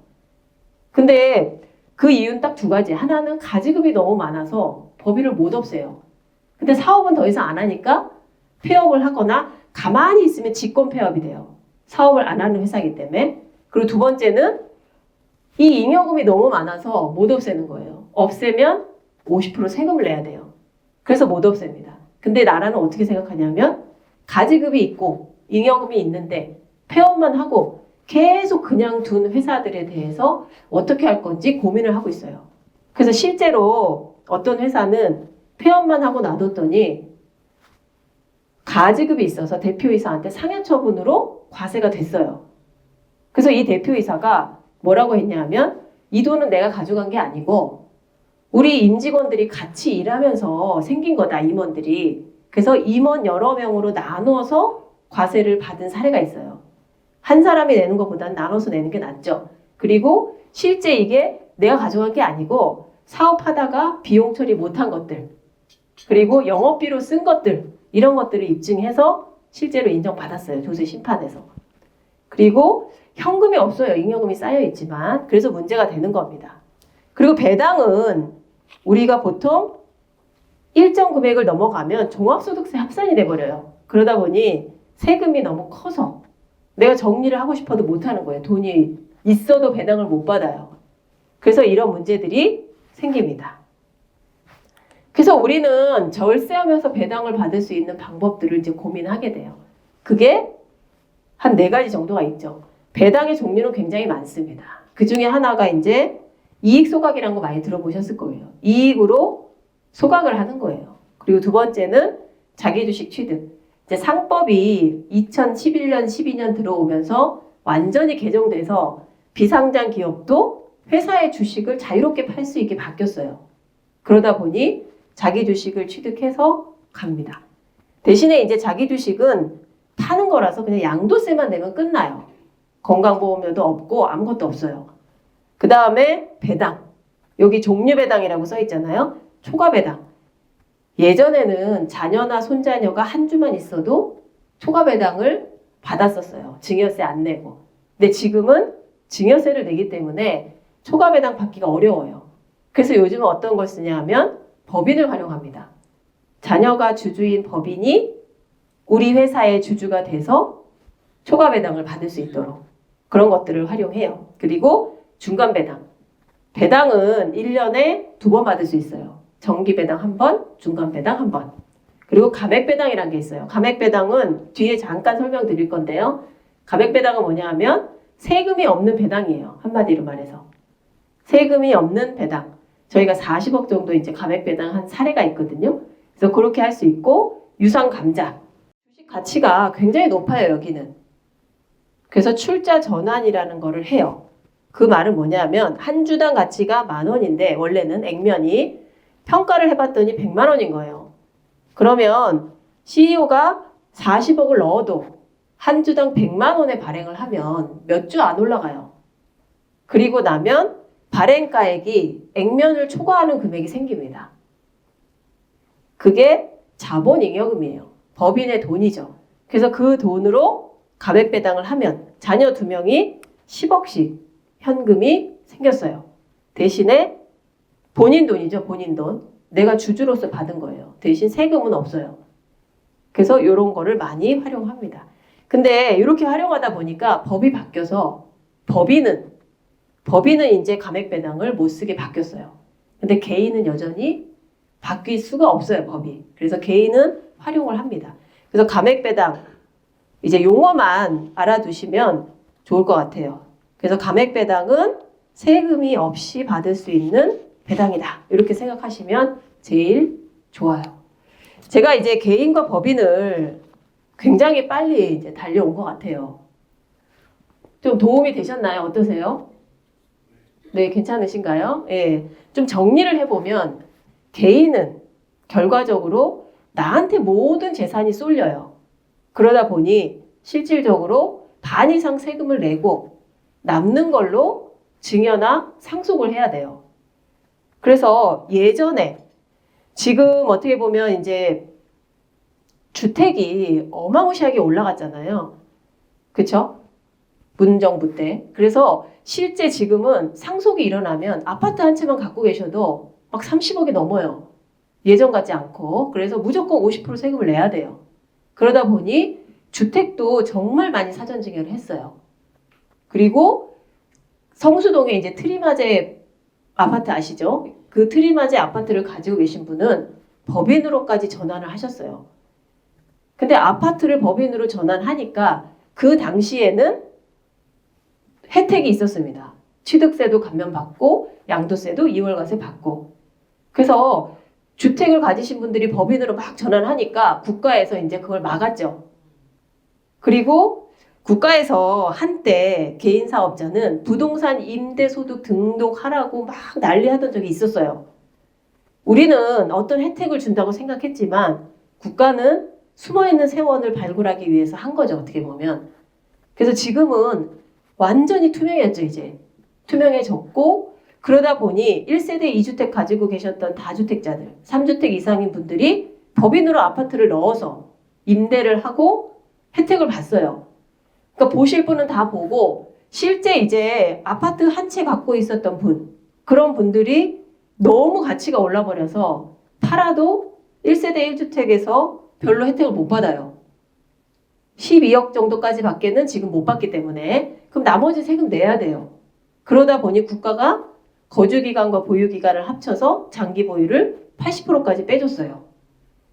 근데 그 이유는 딱 두 가지. 하나는 가지급이 너무 많아서 법인을 못 없애요. 근데 사업은 더 이상 안 하니까 폐업을 하거나 가만히 있으면 직권 폐업이 돼요. 사업을 안 하는 회사이기 때문에. 그리고 두 번째는 이 잉여금이 너무 많아서 못 없애는 거예요. 없애면 50% 세금을 내야 돼요. 그래서 못 없앱니다. 근데 나라는 어떻게 생각하냐면 가지급이 있고 잉여금이 있는데 폐업만 하고 계속 그냥 둔 회사들에 대해서 어떻게 할 건지 고민을 하고 있어요. 그래서 실제로 어떤 회사는 폐업만 하고 놔뒀더니 가지급이 있어서 대표이사한테 상해처분으로 과세가 됐어요. 그래서 이 대표이사가 뭐라고 했냐면 이 돈은 내가 가져간 게 아니고 우리 임직원들이 같이 일하면서 생긴 거다, 임원들이. 그래서 임원 여러 명으로 나눠서 과세를 받은 사례가 있어요. 한 사람이 내는 것보다는 나눠서 내는 게 낫죠. 그리고 실제 이게 내가 가져간 게 아니고 사업하다가 비용 처리 못한 것들 그리고 영업비로 쓴 것들 이런 것들을 입증해서 실제로 인정받았어요. 조세 심판에서. 그리고 현금이 없어요. 잉여금이 쌓여있지만. 그래서 문제가 되는 겁니다. 그리고 배당은 우리가 보통 일정 금액을 넘어가면 종합소득세 합산이 돼버려요. 그러다 보니 세금이 너무 커서 내가 정리를 하고 싶어도 못하는 거예요. 돈이 있어도 배당을 못 받아요. 그래서 이런 문제들이 생깁니다. 그래서 우리는 절세하면서 배당을 받을 수 있는 방법들을 이제 고민하게 돼요. 그게 한 4가지 정도가 있죠. 배당의 종류는 굉장히 많습니다. 그 중에 하나가 이제 이익 소각이라는 거 많이 들어보셨을 거예요. 이익으로 소각을 하는 거예요. 그리고 두 번째는 자기주식 취득. 이제 상법이 2011년, 12년 들어오면서 완전히 개정돼서 비상장 기업도 회사의 주식을 자유롭게 팔 수 있게 바뀌었어요. 그러다 보니 자기 주식을 취득해서 갑니다. 대신에 이제 자기 주식은 파는 거라서 그냥 양도세만 내면 끝나요. 건강보험료도 없고 아무것도 없어요. 그 다음에 배당. 여기 종류배당이라고 써 있잖아요. 초과배당. 예전에는 자녀나 손자녀가 한 주만 있어도 초과배당을 받았었어요. 증여세 안 내고. 근데 지금은 증여세를 내기 때문에 초과배당 받기가 어려워요. 그래서 요즘은 어떤 걸 쓰냐 하면 법인을 활용합니다. 자녀가 주주인 법인이 우리 회사의 주주가 돼서 초과 배당을 받을 수 있도록 그런 것들을 활용해요. 그리고 중간 배당. 배당은 1년에 2번 받을 수 있어요. 정기 배당 1번, 중간 배당 1번. 그리고 감액 배당이라는 게 있어요. 감액 배당은 뒤에 잠깐 설명드릴 건데요. 감액 배당은 뭐냐 하면 세금이 없는 배당이에요. 한마디로 말해서. 세금이 없는 배당. 저희가 40억 정도 이제 감액 배당한 사례가 있거든요. 그래서 그렇게 할 수 있고, 유상 감자. 주식 가치가 굉장히 높아요, 여기는. 그래서 출자 전환이라는 거를 해요. 그 말은 뭐냐면 한 주당 가치가 10,000원인데 원래는 액면이 평가를 해봤더니 100만 원인 거예요. 그러면 CEO가 40억을 넣어도 한 주당 100만 원에 발행을 하면 몇 주 안 올라가요. 그리고 나면 발행가액이 액면을 초과하는 금액이 생깁니다. 그게 자본잉여금이에요. 법인의 돈이죠. 그래서 그 돈으로 감액 배당을 하면 자녀 2명이 10억씩 현금이 생겼어요. 대신에 본인 돈이죠. 본인 돈. 내가 주주로서 받은 거예요. 대신 세금은 없어요. 그래서 이런 거를 많이 활용합니다. 근데 이렇게 활용하다 보니까 법이 바뀌어서 법인은 이제 감액 배당을 못 쓰게 바뀌었어요. 근데 개인은 여전히 바뀔 수가 없어요. 법이. 그래서 개인은 활용을 합니다. 그래서 감액 배당 이제 용어만 알아두시면 좋을 것 같아요. 그래서 감액 배당은 세금이 없이 받을 수 있는 배당이다. 이렇게 생각하시면 제일 좋아요. 제가 이제 개인과 법인을 굉장히 빨리 이제 달려온 것 같아요. 좀 도움이 되셨나요? 어떠세요? 네, 괜찮으신가요? 예. 좀 정리를 해보면 개인은 결과적으로 나한테 모든 재산이 쏠려요. 그러다 보니 실질적으로 반 이상 세금을 내고 남는 걸로 증여나 상속을 해야 돼요. 그래서 예전에 지금 어떻게 보면 이제 주택이 어마무시하게 올라갔잖아요. 그쵸? 문정부 때. 그래서 실제 지금은 상속이 일어나면 아파트 한 채만 갖고 계셔도 막 30억이 넘어요. 예전 같지 않고. 그래서 무조건 50% 세금을 내야 돼요. 그러다 보니 주택도 정말 많이 사전 증여를 했어요. 그리고 성수동에 이제 트리마제 아파트 아시죠? 그 트리마제 아파트를 가지고 계신 분은 법인으로까지 전환을 하셨어요. 근데 아파트를 법인으로 전환하니까 그 당시에는 혜택이 있었습니다. 취득세도 감면받고 양도세도 2월과세 받고. 그래서 주택을 가지신 분들이 법인으로 막 전환하니까 국가에서 이제 그걸 막았죠. 그리고 국가에서 한때 개인 사업자는 부동산 임대소득 등록하라고 막 난리하던 적이 있었어요. 우리는 어떤 혜택을 준다고 생각했지만 국가는 숨어있는 세원을 발굴하기 위해서 한 거죠. 어떻게 보면. 그래서 지금은 완전히 투명해졌죠. 이제. 투명해졌고 그러다 보니 1세대 2주택 가지고 계셨던 다주택자들, 3주택 이상인 분들이 법인으로 아파트를 넣어서 임대를 하고 혜택을 봤어요. 그러니까 보실 분은 다 보고 실제 이제 아파트 한 채 갖고 있었던 분, 그런 분들이 너무 가치가 올라버려서 팔아도 1세대 1주택에서 별로 혜택을 못 받아요. 12억 정도까지 밖에는 지금 못 받기 때문에 그럼 나머지 세금 내야 돼요. 그러다 보니 국가가 거주기간과 보유기간을 합쳐서 장기 보유를 80%까지 빼줬어요.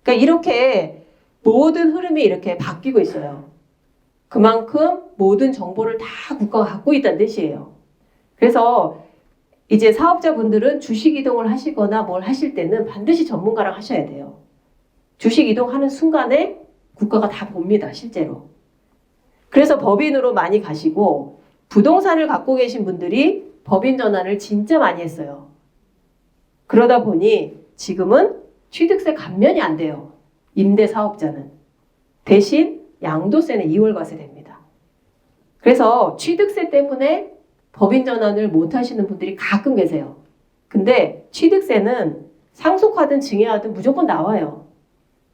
그러니까 이렇게 모든 흐름이 이렇게 바뀌고 있어요. 그만큼 모든 정보를 다 국가가 갖고 있다는 뜻이에요. 그래서 이제 사업자분들은 주식 이동을 하시거나 뭘 하실 때는 반드시 전문가랑 하셔야 돼요. 주식 이동하는 순간에 국가가 다 봅니다, 실제로. 그래서 법인으로 많이 가시고 부동산을 갖고 계신 분들이 법인 전환을 진짜 많이 했어요. 그러다 보니 지금은 취득세 감면이 안 돼요. 임대사업자는. 대신 양도세는 2월과세 됩니다. 그래서 취득세 때문에 법인 전환을 못 하시는 분들이 가끔 계세요. 근데 취득세는 상속하든 증여하든 무조건 나와요.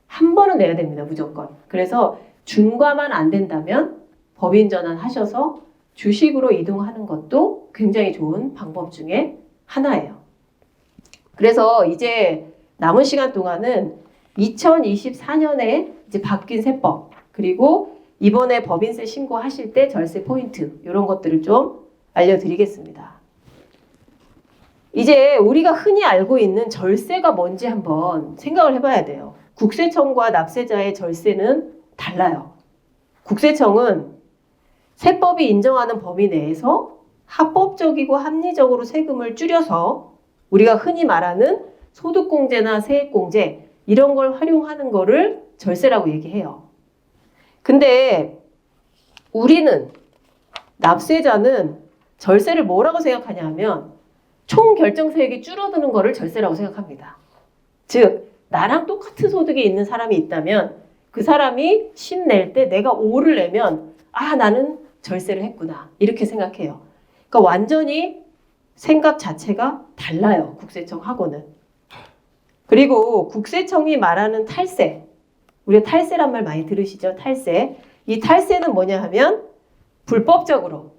한 번은 내야 됩니다. 무조건. 그래서 중과만 안 된다면 법인 전환 하셔서 주식으로 이동하는 것도 굉장히 좋은 방법 중에 하나예요. 그래서 이제 남은 시간 동안은 2024년에 이제 바뀐 세법, 그리고 이번에 법인세 신고하실 때 절세 포인트 이런 것들을 좀 알려드리겠습니다. 이제 우리가 흔히 알고 있는 절세가 뭔지 한번 생각을 해봐야 돼요. 국세청과 납세자의 절세는 달라요. 국세청은 세법이 인정하는 범위 내에서 합법적이고 합리적으로 세금을 줄여서 우리가 흔히 말하는 소득공제나 세액공제 이런 걸 활용하는 거를 절세라고 얘기해요. 근데 우리는 납세자는 절세를 뭐라고 생각하냐 하면 총 결정세액이 줄어드는 거를 절세라고 생각합니다. 즉 나랑 똑같은 소득이 있는 사람이 있다면 그 사람이 10 낼 때 내가 5를 내면 아 나는 절세를 했구나 이렇게 생각해요. 그러니까 완전히 생각 자체가 달라요. 국세청하고는. 그리고 국세청이 말하는 탈세, 우리가 탈세란 말 많이 들으시죠? 탈세. 이 탈세는 뭐냐 하면 불법적으로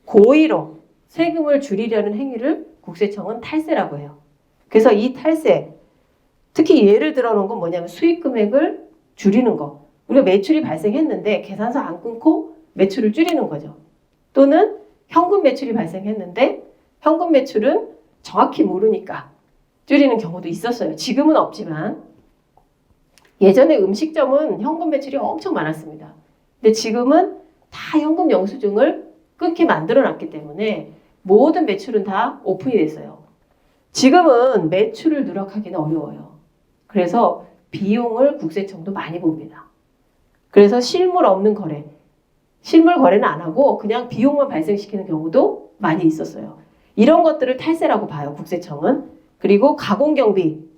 고의로 세금을 줄이려는 행위를 국세청은 탈세라고 해요. 그래서 이 탈세, 특히 예를 들어 놓은 건 뭐냐면 수익 금액을 줄이는 거. 우리가 매출이 발생했는데 계산서 안 끊고 매출을 줄이는 거죠. 또는 현금 매출이 발생했는데 현금 매출은 정확히 모르니까 줄이는 경우도 있었어요. 지금은 없지만 예전에 음식점은 현금 매출이 엄청 많았습니다. 근데 지금은 다 현금 영수증을 끊게 만들어 놨기 때문에 모든 매출은 다 오픈이 됐어요. 지금은 매출을 누락하기는 어려워요. 그래서 비용을 국세청도 많이 봅니다. 그래서 실물 없는 거래, 실물 거래는 안 하고 그냥 비용만 발생시키는 경우도 많이 있었어요. 이런 것들을 탈세라고 봐요, 국세청은. 그리고 가공경비,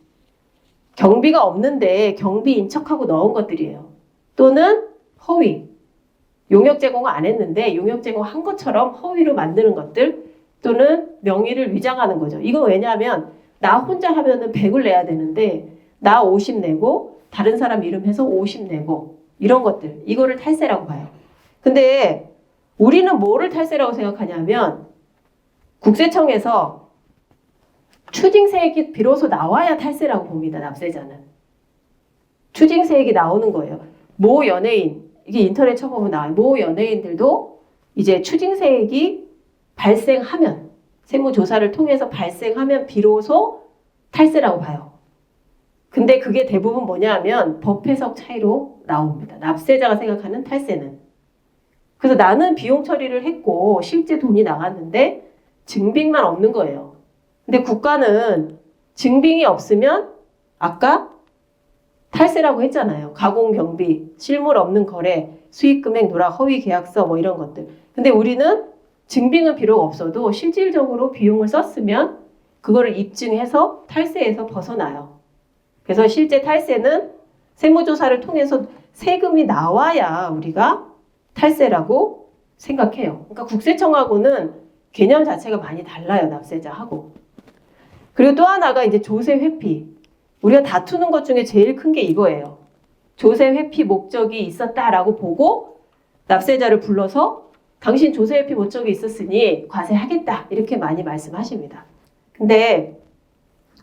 경비가 없는데 경비 인척하고 넣은 것들이에요. 또는 허위, 용역 제공을 안 했는데 용역 제공한 것처럼 허위로 만드는 것들, 또는 명의를 위장하는 거죠. 이건 왜냐하면 나 혼자 하면은 100을 내야 되는데 나 50 내고 다른 사람 이름 해서 50 내고 이런 것들, 이거를 탈세라고 봐요. 근데 우리는 뭐를 탈세라고 생각하냐면 국세청에서 추징세액이 비로소 나와야 탈세라고 봅니다. 납세자는. 추징세액이 나오는 거예요. 모 연예인, 이게 인터넷 쳐보면 나와요. 모 연예인들도 이제 추징세액이 발생하면, 세무조사를 통해서 발생하면 비로소 탈세라고 봐요. 근데 그게 대부분 뭐냐 하면 법 해석 차이로 나옵니다. 납세자가 생각하는 탈세는. 그래서 나는 비용 처리를 했고 실제 돈이 나갔는데 증빙만 없는 거예요. 근데 국가는 증빙이 없으면 아까 탈세라고 했잖아요. 가공경비, 실물 없는 거래, 수익금액 누락, 허위 계약서 뭐 이런 것들. 근데 우리는 증빙은 비록 없어도 실질적으로 비용을 썼으면 그거를 입증해서 탈세에서 벗어나요. 그래서 실제 탈세는 세무조사를 통해서 세금이 나와야 우리가 탈세라고 생각해요. 그러니까 국세청하고는 개념 자체가 많이 달라요. 납세자하고. 그리고 또 하나가 이제 조세 회피. 우리가 다투는 것 중에 제일 큰 게 이거예요. 조세 회피 목적이 있었다라고 보고 납세자를 불러서 당신 조세 회피 목적이 있었으니 과세하겠다 이렇게 많이 말씀하십니다. 근데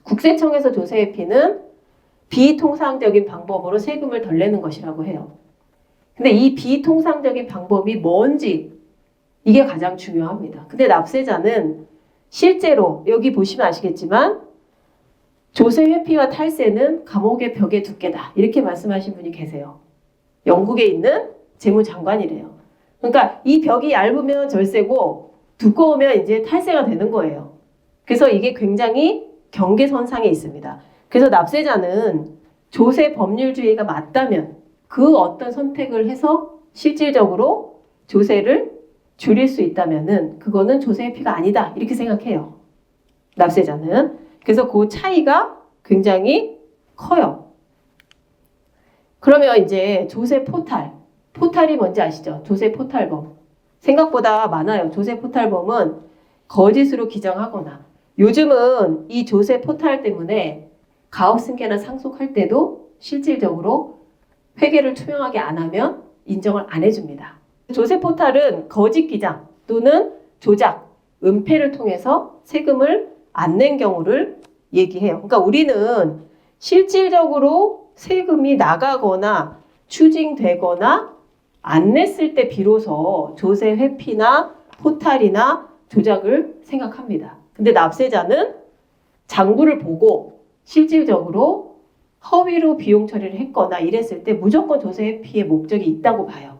국세청에서 조세 회피는 비통상적인 방법으로 세금을 덜 내는 것이라고 해요. 근데 이 비통상적인 방법이 뭔지 이게 가장 중요합니다. 근데 납세자는 실제로 여기 보시면 아시겠지만 조세 회피와 탈세는 감옥의 벽의 두께다 이렇게 말씀하신 분이 계세요. 영국에 있는 재무장관이래요. 그러니까 이 벽이 얇으면 절세고 두꺼우면 이제 탈세가 되는 거예요. 그래서 이게 굉장히 경계선상에 있습니다. 그래서 납세자는 조세 법률주의가 맞다면 그 어떤 선택을 해서 실질적으로 조세를 줄일 수 있다면은 그거는 조세 회피가 아니다 이렇게 생각해요. 납세자는. 그래서 그 차이가 굉장히 커요. 그러면 이제 조세 포탈. 포탈이 뭔지 아시죠? 조세 포탈범. 생각보다 많아요. 조세 포탈범은 거짓으로 기정하거나 요즘은 이 조세 포탈 때문에 가업승계나 상속할 때도 실질적으로 회계를 투명하게 안 하면 인정을 안 해줍니다. 조세 포탈은 거짓 기장 또는 조작, 은폐를 통해서 세금을 안 낸 경우를 얘기해요. 그러니까 우리는 실질적으로 세금이 나가거나 추징되거나 안 냈을 때 비로소 조세 회피나 포탈이나 조작을 생각합니다. 근데 납세자는 장부를 보고 실질적으로 허위로 비용 처리를 했거나 이랬을 때 무조건 조세 회피의 목적이 있다고 봐요.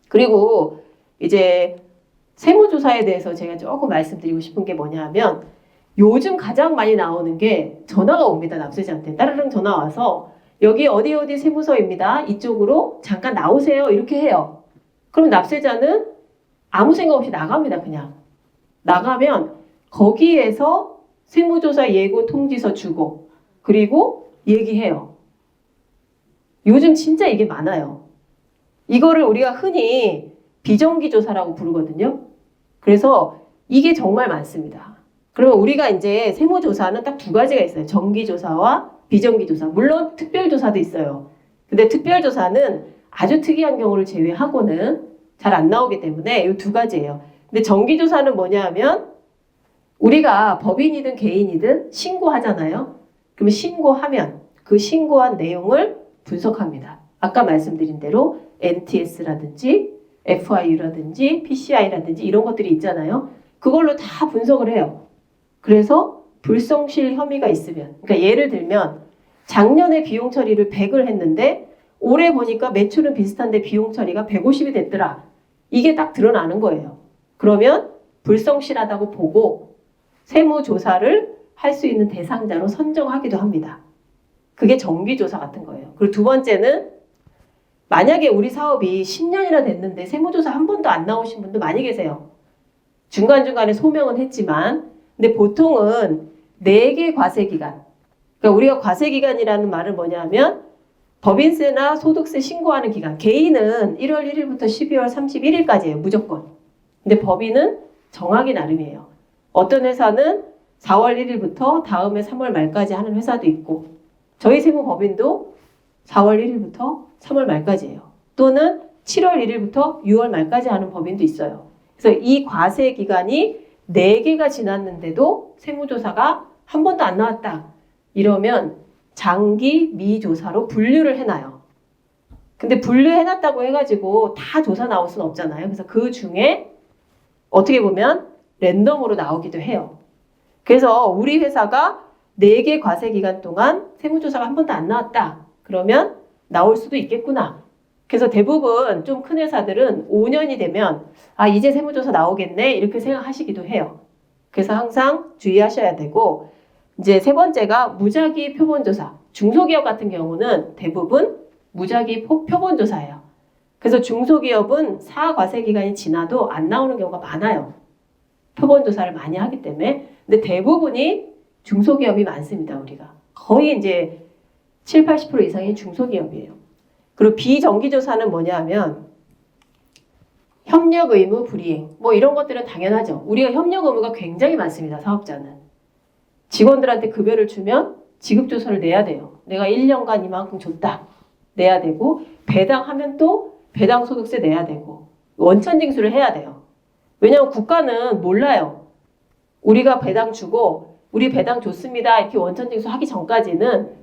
그리고 이제 세무조사에 대해서 제가 조금 말씀드리고 싶은 게 뭐냐 하면 요즘 가장 많이 나오는 게 전화가 옵니다. 납세자한테 따르릉 전화 와서 여기 어디 어디 세무서입니다. 이쪽으로 잠깐 나오세요. 이렇게 해요. 그럼 납세자는 아무 생각 없이 나갑니다. 그냥. 나가면 거기에서 세무조사 예고 통지서 주고 그리고 얘기해요. 요즘 진짜 이게 많아요. 이거를 우리가 흔히 비정기조사라고 부르거든요. 그래서 이게 정말 많습니다. 그러면 우리가 이제 세무조사는 딱 두 가지가 있어요. 정기조사와 비정기조사. 물론 특별조사도 있어요. 근데 특별조사는 아주 특이한 경우를 제외하고는 잘 안 나오기 때문에 이 두 가지예요. 근데 정기조사는 뭐냐 하면 우리가 법인이든 개인이든 신고하잖아요. 그러면 신고하면 그 신고한 내용을 분석합니다. 아까 말씀드린 대로 NTS라든지 FIU라든지 PCI라든지 이런 것들이 있잖아요. 그걸로 다 분석을 해요. 그래서 불성실 혐의가 있으면, 그러니까 예를 들면 작년에 비용 처리를 100을 했는데 올해 보니까 매출은 비슷한데 비용 처리가 150이 됐더라. 이게 딱 드러나는 거예요. 그러면 불성실하다고 보고 세무조사를 할 수 있는 대상자로 선정하기도 합니다. 그게 정기조사 같은 거예요. 그리고 두 번째는 만약에 우리 사업이 10년이나 됐는데 세무조사 한 번도 안 나오신 분도 많이 계세요. 중간중간에 소명은 했지만 근데 보통은 4개 과세기간 그러니까 우리가 과세기간이라는 말은 뭐냐면 법인세나 소득세 신고하는 기간 개인은 1월 1일부터 12월 31일까지예요. 무조건. 근데 법인은 정하기 나름이에요. 어떤 회사는 4월 1일부터 다음해 3월 말까지 하는 회사도 있고 저희 세무법인도 4월 1일부터 3월 말까지예요. 또는 7월 1일부터 6월 말까지 하는 법인도 있어요. 그래서 이 과세 기간이 4개가 지났는데도 세무조사가 한 번도 안 나왔다. 이러면 장기 미조사로 분류를 해놔요. 근데 분류해놨다고 해가지고 다 조사 나올 수는 없잖아요. 그래서 그 중에 어떻게 보면 랜덤으로 나오기도 해요. 그래서 우리 회사가 4개 과세 기간 동안 세무조사가 한 번도 안 나왔다. 그러면 나올 수도 있겠구나. 그래서 대부분 좀 큰 회사들은 5년이 되면 아 이제 세무조사 나오겠네 이렇게 생각하시기도 해요. 그래서 항상 주의하셔야 되고 이제 세 번째가 무작위 표본조사. 중소기업 같은 경우는 대부분 무작위 표본조사예요. 그래서 중소기업은 사과세 기간이 지나도 안 나오는 경우가 많아요. 표본조사를 많이 하기 때문에. 근데 대부분이 중소기업이 많습니다. 우리가. 거의 이제 7, 80% 이상이 중소기업이에요. 그리고 비정기조사는 뭐냐 하면 협력 의무 불이행. 뭐 이런 것들은 당연하죠. 우리가 협력 의무가 굉장히 많습니다. 사업자는. 직원들한테 급여를 주면 지급조서를 내야 돼요. 내가 1년간 이만큼 줬다. 내야 되고 배당하면 또 배당소득세 내야 되고 원천징수를 해야 돼요. 왜냐하면 국가는 몰라요. 우리가 배당 주고 우리 배당 줬습니다. 이렇게 원천징수 하기 전까지는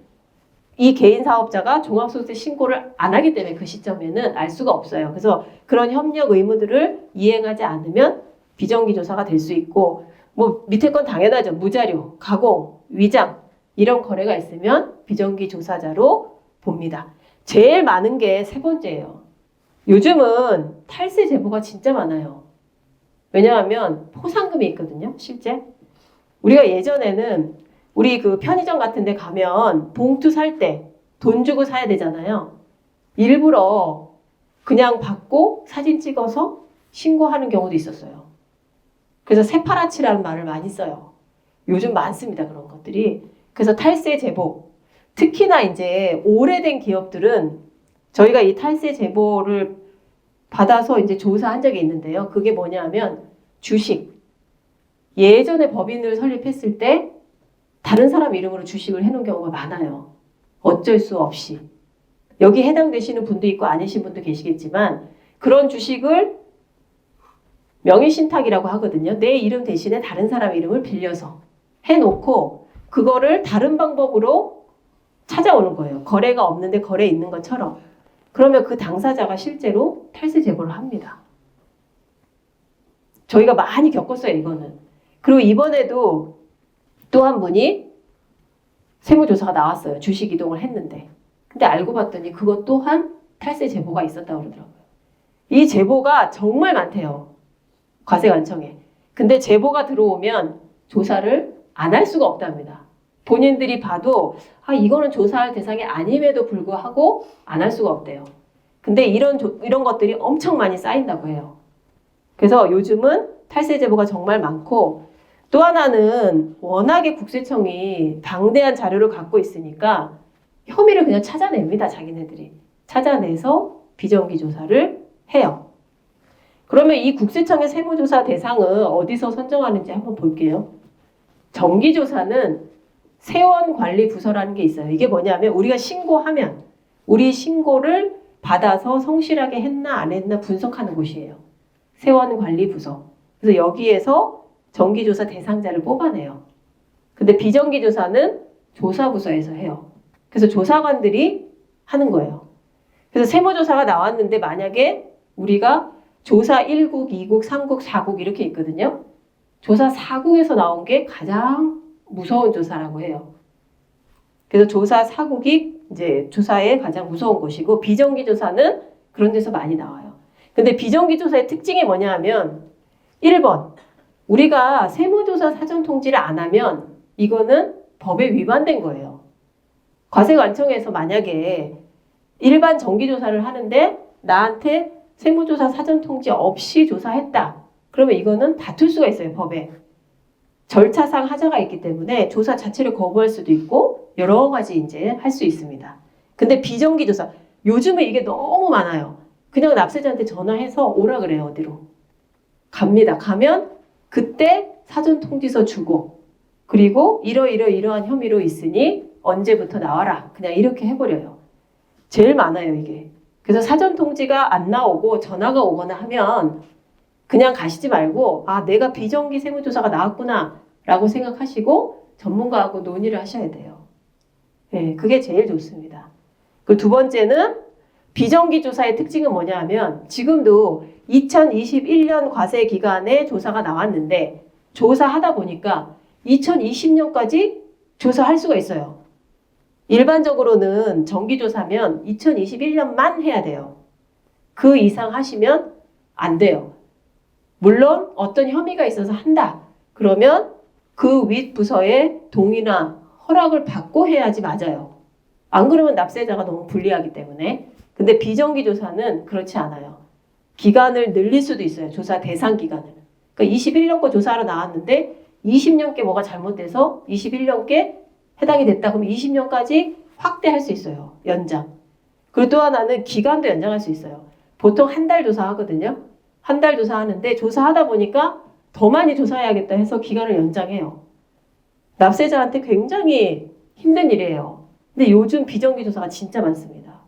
이 개인 사업자가 종합소득세 신고를 안 하기 때문에 그 시점에는 알 수가 없어요. 그래서 그런 협력 의무들을 이행하지 않으면 비정기조사가 될 수 있고 뭐 밑에 건 당연하죠. 무자료, 가공, 위장 이런 거래가 있으면 비정기조사자로 봅니다. 제일 많은 게 세 번째예요. 요즘은 탈세 제보가 진짜 많아요. 왜냐하면 포상금이 있거든요. 실제. 우리가 예전에는 우리 그 편의점 같은 데 가면 봉투 살 때 돈 주고 사야 되잖아요. 일부러 그냥 받고 사진 찍어서 신고하는 경우도 있었어요. 그래서 새파라치라는 말을 많이 써요. 요즘 많습니다. 그런 것들이. 그래서 탈세 제보. 특히나 이제 오래된 기업들은 저희가 이 탈세 제보를 받아서 이제 조사한 적이 있는데요. 그게 뭐냐면 주식. 예전에 법인을 설립했을 때 다른 사람 이름으로 주식을 해놓은 경우가 많아요. 어쩔 수 없이. 여기 해당되시는 분도 있고 아니신 분도 계시겠지만 그런 주식을 명의신탁이라고 하거든요. 내 이름 대신에 다른 사람 이름을 빌려서 해놓고 그거를 다른 방법으로 찾아오는 거예요. 거래가 없는데 거래 있는 것처럼. 그러면 그 당사자가 실제로 탈세 제보를 합니다. 저희가 많이 겪었어요, 이거는. 그리고 이번에도 또 한 분이 세무조사가 나왔어요. 주식 이동을 했는데. 근데 알고 봤더니 그것 또한 탈세 제보가 있었다고 그러더라고요. 이 제보가 정말 많대요. 과세관청에. 근데 제보가 들어오면 조사를 안 할 수가 없답니다. 본인들이 봐도 이거는 조사할 대상이 아님에도 불구하고 안 할 수가 없대요. 근데 이런 것들이 엄청 많이 쌓인다고 해요. 그래서 요즘은 탈세 제보가 정말 많고 또 하나는 워낙에 국세청이 방대한 자료를 갖고 있으니까 혐의를 그냥 찾아냅니다. 자기네들이. 찾아내서 비정기 조사를 해요. 그러면 이 국세청의 세무조사 대상은 어디서 선정하는지 한번 볼게요. 정기조사는 세원관리부서라는 게 있어요. 이게 뭐냐면 우리가 신고하면 우리 신고를 받아서 성실하게 했나 안 했나 분석하는 곳이에요. 세원관리부서. 그래서 여기에서 정기조사 대상자를 뽑아내요. 근데 비정기조사는 조사부서에서 해요. 그래서 조사관들이 하는 거예요. 그래서 세무조사가 나왔는데 만약에 우리가 조사 1국, 2국, 3국, 4국 이렇게 있거든요. 조사 4국에서 나온 게 가장 무서운 조사라고 해요. 그래서 조사 4국이 이제 조사의 가장 무서운 곳이고 비정기조사는 그런 데서 많이 나와요. 근데 비정기조사의 특징이 뭐냐 하면 1번 우리가 세무조사 사전통지를 안 하면 이거는 법에 위반된 거예요. 과세관청에서 만약에 일반 정기조사를 하는데 나한테 세무조사 사전통지 없이 조사했다. 그러면 이거는 다툴 수가 있어요. 법에. 절차상 하자가 있기 때문에 조사 자체를 거부할 수도 있고 여러 가지 이제 할 수 있습니다. 근데 비정기조사 요즘에 이게 너무 많아요. 그냥 납세자한테 전화해서 오라 그래요. 어디로. 갑니다. 가면 그때 사전통지서 주고 그리고 이러한 혐의로 있으니 언제부터 나와라. 그냥 이렇게 해버려요. 제일 많아요. 이게. 그래서 사전통지가 안 나오고 전화가 오거나 하면 그냥 가시지 말고 내가 비정기 세무조사가 나왔구나 라고 생각하시고 전문가하고 논의를 하셔야 돼요. 네, 그게 제일 좋습니다. 그리고 두 번째는 비정기 조사의 특징은 뭐냐 하면 지금도 2021년 과세 기간에 조사가 나왔는데 조사하다 보니까 2020년까지 조사할 수가 있어요. 일반적으로는 정기조사면 2021년만 해야 돼요. 그 이상 하시면 안 돼요. 물론 어떤 혐의가 있어서 한다. 그러면 그 윗 부서의 동의나 허락을 받고 해야지 맞아요. 안 그러면 납세자가 너무 불리하기 때문에. 근데 비정기조사는 그렇지 않아요. 기간을 늘릴 수도 있어요. 조사 대상 기간을. 그러니까 21년 거 조사하러 나왔는데 20년께 뭐가 잘못돼서 21년께 해당이 됐다. 그러면 20년까지 확대할 수 있어요. 연장. 그리고 또 하나는 기간도 연장할 수 있어요. 보통 한 달 조사하거든요. 한 달 조사하는데 조사하다 보니까 더 많이 조사해야겠다 해서 기간을 연장해요. 납세자한테 굉장히 힘든 일이에요. 근데 요즘 비정기 조사가 진짜 많습니다.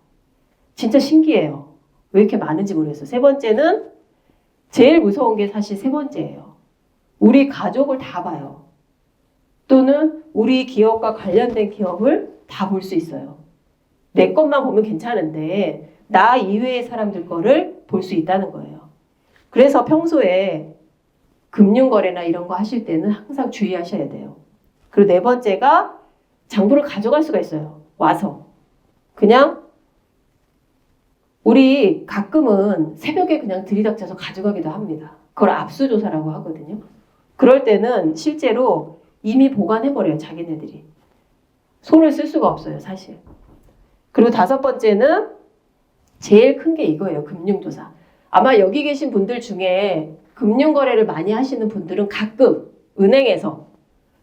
진짜 신기해요. 왜 이렇게 많은지 모르겠어요. 세 번째는 제일 무서운 게 사실 세 번째예요. 우리 가족을 다 봐요. 또는 우리 기업과 관련된 기업을 다 볼 수 있어요. 내 것만 보면 괜찮은데 나 이외의 사람들 거를 볼 수 있다는 거예요. 그래서 평소에 금융거래나 이런 거 하실 때는 항상 주의하셔야 돼요. 그리고 네 번째가 장부를 가져갈 수가 있어요. 와서. 그냥 우리 가끔은 새벽에 그냥 들이닥쳐서 가져가기도 합니다. 그걸 압수조사라고 하거든요. 그럴 때는 실제로 이미 보관해버려요. 자기네들이. 손을 쓸 수가 없어요. 사실. 그리고 다섯 번째는 제일 큰 게 이거예요. 금융조사. 아마 여기 계신 분들 중에 금융거래를 많이 하시는 분들은 가끔 은행에서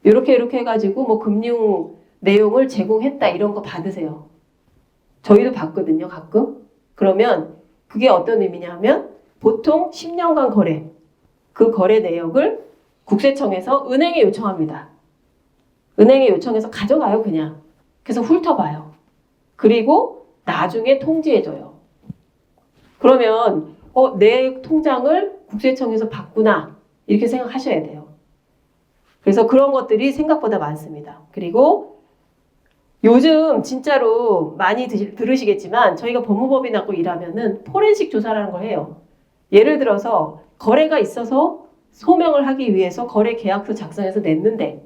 이렇게 해가지고 뭐 금융 내용을 제공했다 이런 거 받으세요. 저희도 받거든요. 가끔. 그러면 그게 어떤 의미냐 하면 보통 10년간 거래, 그 거래 내역을 국세청에서 은행에 요청합니다. 은행에 요청해서 가져가요. 그냥. 그래서 훑어봐요. 그리고 나중에 통지해줘요. 그러면 내 통장을 국세청에서 받구나 이렇게 생각하셔야 돼요. 그래서 그런 것들이 생각보다 많습니다. 그리고 요즘 진짜로 많이 들으시겠지만 저희가 법무법인하고 일하면은 포렌식 조사라는 걸 해요. 예를 들어서 거래가 있어서 소명을 하기 위해서 거래 계약서 작성해서 냈는데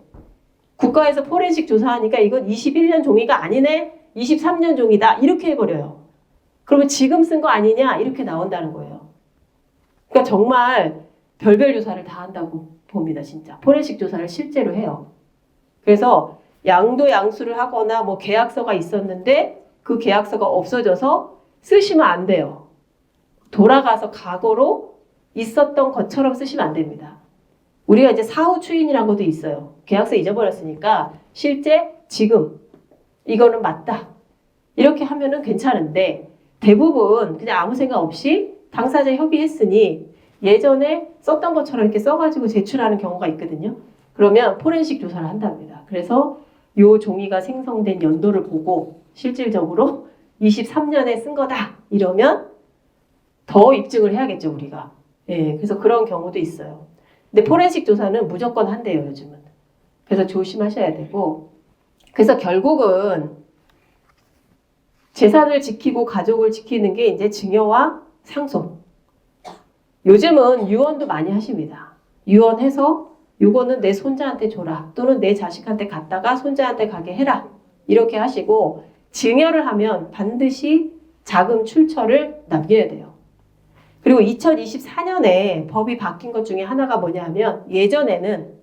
국가에서 포렌식 조사하니까 이건 21년 종이가 아니네, 23년 종이다 이렇게 해버려요. 그러면 지금 쓴 거 아니냐 이렇게 나온다는 거예요. 그러니까 정말 별별 조사를 다 한다고 봅니다. 진짜 포렌식 조사를 실제로 해요. 그래서 양도 양수를 하거나 뭐 계약서가 있었는데 그 계약서가 없어져서 쓰시면 안 돼요. 돌아가서 과거로 있었던 것처럼 쓰시면 안 됩니다. 우리가 이제 사후 추인이라는 것도 있어요. 계약서 잊어버렸으니까 실제 지금 이거는 맞다. 이렇게 하면은 괜찮은데 대부분 그냥 아무 생각 없이 당사자 협의했으니 예전에 썼던 것처럼 이렇게 써가지고 제출하는 경우가 있거든요. 그러면 포렌식 조사를 한답니다. 그래서 요 종이가 생성된 연도를 보고 실질적으로 23년에 쓴 거다 이러면 더 입증을 해야겠죠 우리가. 예, 그래서 그런 경우도 있어요. 근데 포렌식 조사는 무조건 한대요 요즘은. 그래서 조심하셔야 되고, 그래서 결국은 재산을 지키고 가족을 지키는 게 이제 증여와 상속. 요즘은 유언도 많이 하십니다. 유언해서 요거는 내 손자한테 줘라, 또는 내 자식한테 갖다가 손자한테 가게 해라 이렇게 하시고, 증여를 하면 반드시 자금 출처를 남겨야 돼요. 그리고 2024년에 법이 바뀐 것 중에 하나가 뭐냐면, 예전에는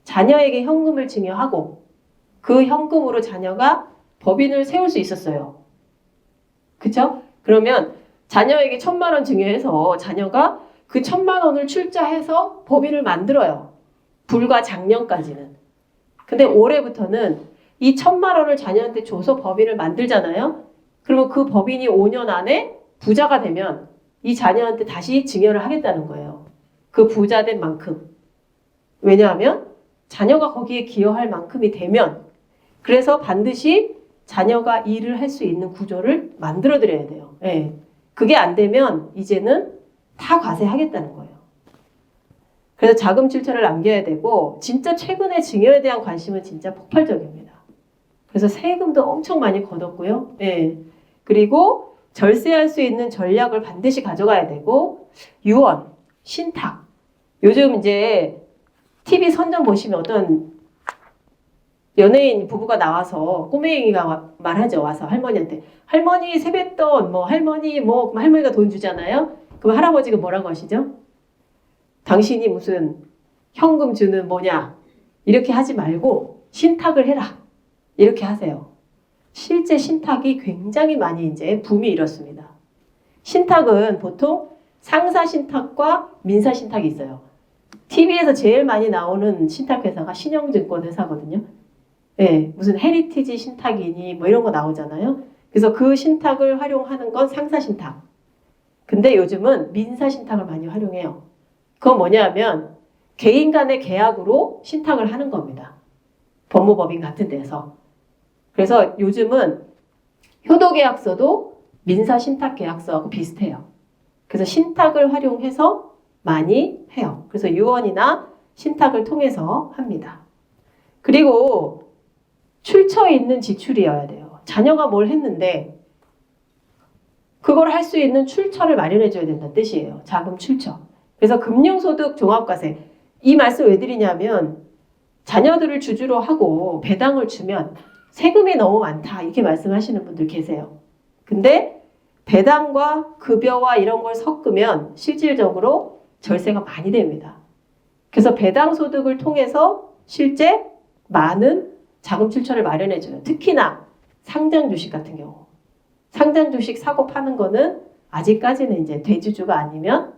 자녀에게 현금을 증여하고 그 현금으로 자녀가 법인을 세울 수 있었어요. 그쵸? 그러면 자녀에게 1,000만 원 증여해서 자녀가 그 1,000만 원을 출자해서 법인을 만들어요. 불과 작년까지는. 근데 올해부터는 이 1,000만 원을 자녀한테 줘서 법인을 만들잖아요. 그러면 그 법인이 5년 안에 부자가 되면 이 자녀한테 다시 증여를 하겠다는 거예요. 그 부자 된 만큼. 왜냐하면 자녀가 거기에 기여할 만큼이 되면, 그래서 반드시 자녀가 일을 할 수 있는 구조를 만들어 드려야 돼요. 예. 그게 안 되면 이제는 다 과세하겠다는 거예요. 그래서 자금 출처를 남겨야 되고, 진짜 최근에 증여에 대한 관심은 진짜 폭발적입니다. 그래서 세금도 엄청 많이 걷었고요. 예. 그리고 절세할 수 있는 전략을 반드시 가져가야 되고, 유언, 신탁. 요즘 이제 TV 선전 보시면 어떤 연예인 부부가 나와서 꼬맹이가 말하죠. 와서 할머니한테. 할머니 세뱃돈, 뭐 할머니 뭐, 할머니가 돈 주잖아요. 그럼 할아버지가 뭐라고 하시죠? 당신이 무슨 현금 주는 뭐냐. 이렇게 하지 말고 신탁을 해라. 이렇게 하세요. 실제 신탁이 굉장히 많이 이제 붐이 일었습니다. 신탁은 보통 상사 신탁과 민사 신탁이 있어요. TV에서 제일 많이 나오는 신탁회사가 신영증권 회사거든요. 예, 무슨 헤리티지 신탁이니 뭐 이런 거 나오잖아요. 그래서 그 신탁을 활용하는 건 상사 신탁. 근데 요즘은 민사 신탁을 많이 활용해요. 그건 뭐냐면 개인 간의 계약으로 신탁을 하는 겁니다. 법무법인 같은 데서. 그래서 요즘은 효도계약서도 민사신탁계약서하고 비슷해요. 그래서 신탁을 활용해서 많이 해요. 그래서 유언이나 신탁을 통해서 합니다. 그리고 출처 있는 지출이어야 돼요. 자녀가 뭘 했는데 그걸 할 수 있는 출처를 마련해 줘야 된다는 뜻이에요. 자금 출처. 그래서 금융소득 종합과세. 이 말씀 왜 드리냐면, 자녀들을 주주로 하고 배당을 주면 세금이 너무 많다 이렇게 말씀하시는 분들 계세요. 근데 배당과 급여와 이런 걸 섞으면 실질적으로 절세가 많이 됩니다. 그래서 배당 소득을 통해서 실제 많은 자금 출처를 마련해줘요. 특히나 상장 주식 같은 경우. 상장 주식 사고 파는 거는 아직까지는 이제 대주주가 아니면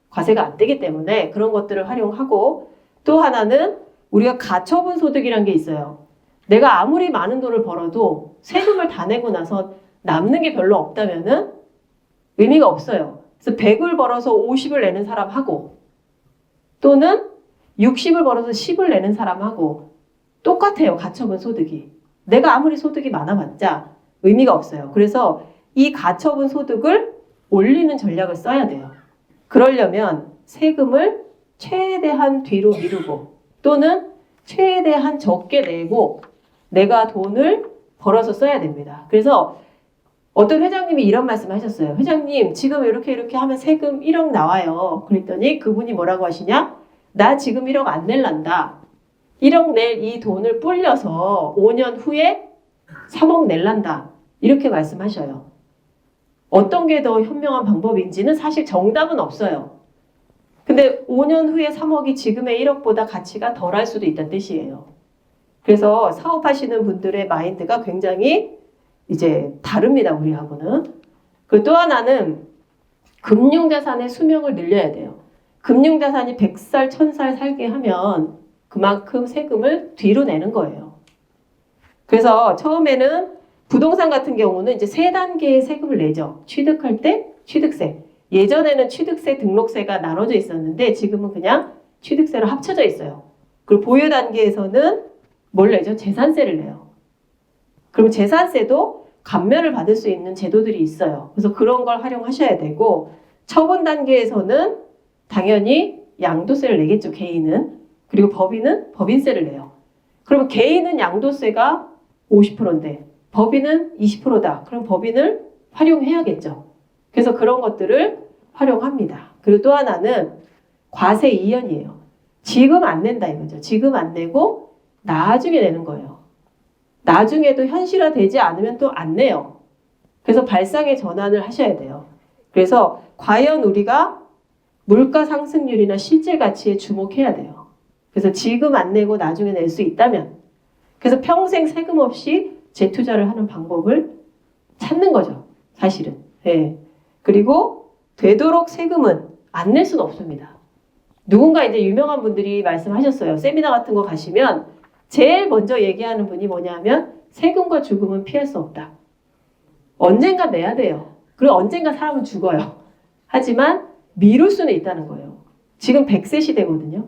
과세가 안 되기 때문에 그런 것들을 활용하고, 또 하나는 우리가 가처분 소득이라는 게 있어요. 내가 아무리 많은 돈을 벌어도 세금을 다 내고 나서 남는 게 별로 없다면은 의미가 없어요. 그래서 100을 벌어서 50을 내는 사람하고, 또는 60을 벌어서 10을 내는 사람하고 똑같아요. 가처분 소득이. 내가 아무리 소득이 많아봤자 의미가 없어요. 그래서 이 가처분 소득을 올리는 전략을 써야 돼요. 그러려면 세금을 최대한 뒤로 미루고, 또는 최대한 적게 내고 내가 돈을 벌어서 써야 됩니다. 그래서 어떤 회장님이 이런 말씀 하셨어요. 회장님, 지금 이렇게 하면 세금 1억 나와요. 그랬더니 그분이 뭐라고 하시냐? 나 지금 1억 안 낼란다. 1억 낼 이 돈을 불려서 5년 후에 3억 낼란다. 이렇게 말씀하셔요. 어떤 게 더 현명한 방법인지는 사실 정답은 없어요. 근데 5년 후에 3억이 지금의 1억보다 가치가 덜할 수도 있다는 뜻이에요. 그래서 사업하시는 분들의 마인드가 굉장히 이제 다릅니다, 우리하고는. 그리고 또 하나는 금융자산의 수명을 늘려야 돼요. 금융자산이 100살, 1000살 살게 하면 그만큼 세금을 뒤로 내는 거예요. 그래서 처음에는 부동산 같은 경우는 이제 3단계의 세금을 내죠. 취득할 때 취득세. 예전에는 취득세, 등록세가 나눠져 있었는데 지금은 그냥 취득세로 합쳐져 있어요. 그리고 보유 단계에서는 뭘 내죠? 재산세를 내요. 그럼 재산세도 감면을 받을 수 있는 제도들이 있어요. 그래서 그런 걸 활용하셔야 되고, 처분 단계에서는 당연히 양도세를 내겠죠, 개인은. 그리고 법인은 법인세를 내요. 그럼 개인은 양도세가 50%인데 법인은 20%다. 그럼 법인을 활용해야겠죠. 그래서 그런 것들을 활용합니다. 그리고 또 하나는 과세 이연이에요. 지금 안 낸다 이거죠. 지금 안 내고 나중에 내는 거예요. 나중에도 현실화되지 않으면 또 안 내요. 그래서 발상의 전환을 하셔야 돼요. 그래서 과연 우리가 물가 상승률이나 실제 가치에 주목해야 돼요. 그래서 지금 안 내고 나중에 낼 수 있다면, 그래서 평생 세금 없이 재투자를 하는 방법을 찾는 거죠. 사실은. 네. 그리고 되도록 세금은 안 낼 수는 없습니다. 누군가 이제 유명한 분들이 말씀하셨어요. 세미나 같은 거 가시면 제일 먼저 얘기하는 분이 뭐냐면 세금과 죽음은 피할 수 없다. 언젠가 내야 돼요. 그리고 언젠가 사람은 죽어요. 하지만 미룰 수는 있다는 거예요. 지금 100세 시대거든요.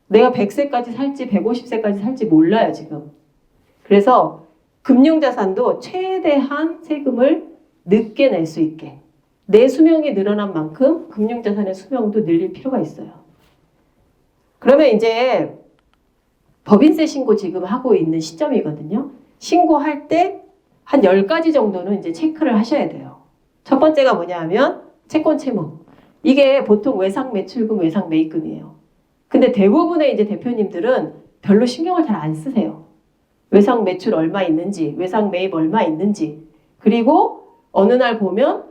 내가 100세까지 살지 150세까지 살지 몰라요, 지금. 그래서 금융자산도 최대한 세금을 늦게 낼 수 있게, 내 수명이 늘어난 만큼 금융자산의 수명도 늘릴 필요가 있어요. 그러면 이제 법인세 신고 지금 하고 있는 시점이거든요. 신고할 때 한 10가지 정도는 이제 체크를 하셔야 돼요. 첫 번째가 뭐냐면 채권 채무. 이게 보통 외상 매출금, 외상 매입금이에요. 근데 대부분의 이제 대표님들은 별로 신경을 잘 안 쓰세요. 외상 매출 얼마 있는지, 외상 매입 얼마 있는지, 그리고 어느 날 보면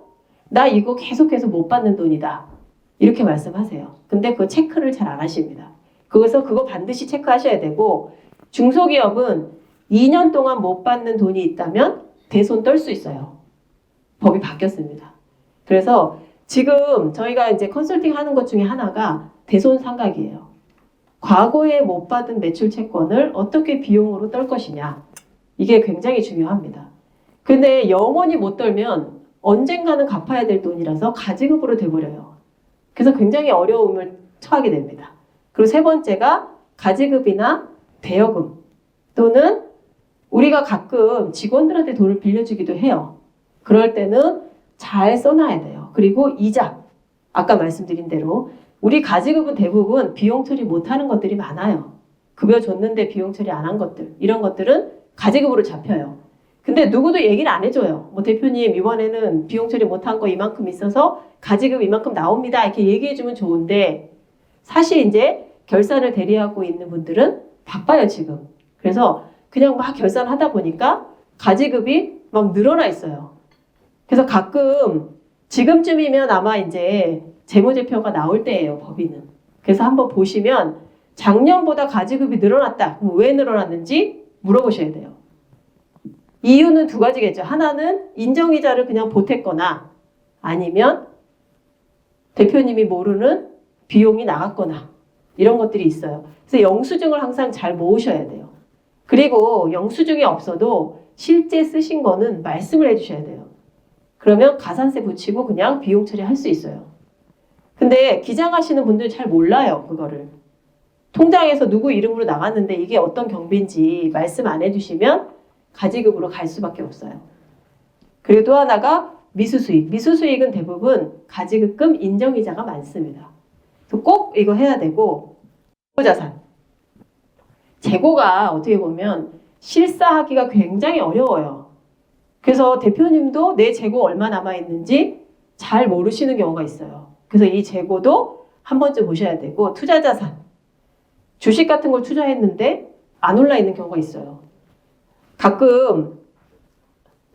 나 이거 계속해서 못 받는 돈이다. 이렇게 말씀하세요. 근데 그 체크를 잘 안 하십니다. 그래서 그거 반드시 체크하셔야 되고, 중소기업은 2년 동안 못 받는 돈이 있다면 대손 떨 수 있어요. 법이 바뀌었습니다. 그래서 지금 저희가 이제 컨설팅 하는 것 중에 하나가 대손 상각이에요. 과거에 못 받은 매출 채권을 어떻게 비용으로 떨 것이냐. 이게 굉장히 중요합니다. 근데 영원히 못 떨면 언젠가는 갚아야 될 돈이라서 가지급으로 돼버려요. 그래서 굉장히 어려움을 처하게 됩니다. 그리고 세 번째가 가지급이나 대여금 또는 우리가 가끔 직원들한테 돈을 빌려주기도 해요. 그럴 때는 잘 써놔야 돼요. 그리고 이자, 아까 말씀드린 대로 우리 가지급은 대부분 비용 처리 못하는 것들이 많아요. 급여 줬는데 비용 처리 안 한 것들, 이런 것들은 가지급으로 잡혀요. 근데 누구도 얘기를 안 해줘요. 뭐 대표님 이번에는 비용 처리 못한 거 이만큼 있어서 가지급 이만큼 나옵니다. 이렇게 얘기해주면 좋은데 사실 이제 결산을 대리하고 있는 분들은 바빠요 지금. 그래서 그냥 막 결산하다 보니까 가지급이 막 늘어나 있어요. 그래서 가끔 지금쯤이면 아마 이제 재무제표가 나올 때예요, 법인은. 그래서 한번 보시면 작년보다 가지급이 늘어났다. 그럼 왜 늘어났는지 물어보셔야 돼요. 이유는 두 가지겠죠. 하나는 인정이자를 그냥 보탰거나 아니면 대표님이 모르는 비용이 나갔거나 이런 것들이 있어요. 그래서 영수증을 항상 잘 모으셔야 돼요. 그리고 영수증이 없어도 실제 쓰신 거는 말씀을 해주셔야 돼요. 그러면 가산세 붙이고 그냥 비용 처리할 수 있어요. 근데 기장하시는 분들 잘 몰라요, 그거를. 통장에서 누구 이름으로 나갔는데 이게 어떤 경비인지 말씀 안 해주시면 가지급으로 갈 수밖에 없어요. 그리고 또 하나가 미수수익. 미수수익은 대부분 가지급금 인정이자가 많습니다. 그래서 꼭 이거 해야 되고, 재고자산. 재고가 어떻게 보면 실사하기가 굉장히 어려워요. 그래서 대표님도 내 재고 얼마 남아있는지 잘 모르시는 경우가 있어요. 그래서 이 재고도 한 번쯤 보셔야 되고, 투자자산, 주식 같은 걸 투자했는데 안 올라 있는 경우가 있어요. 가끔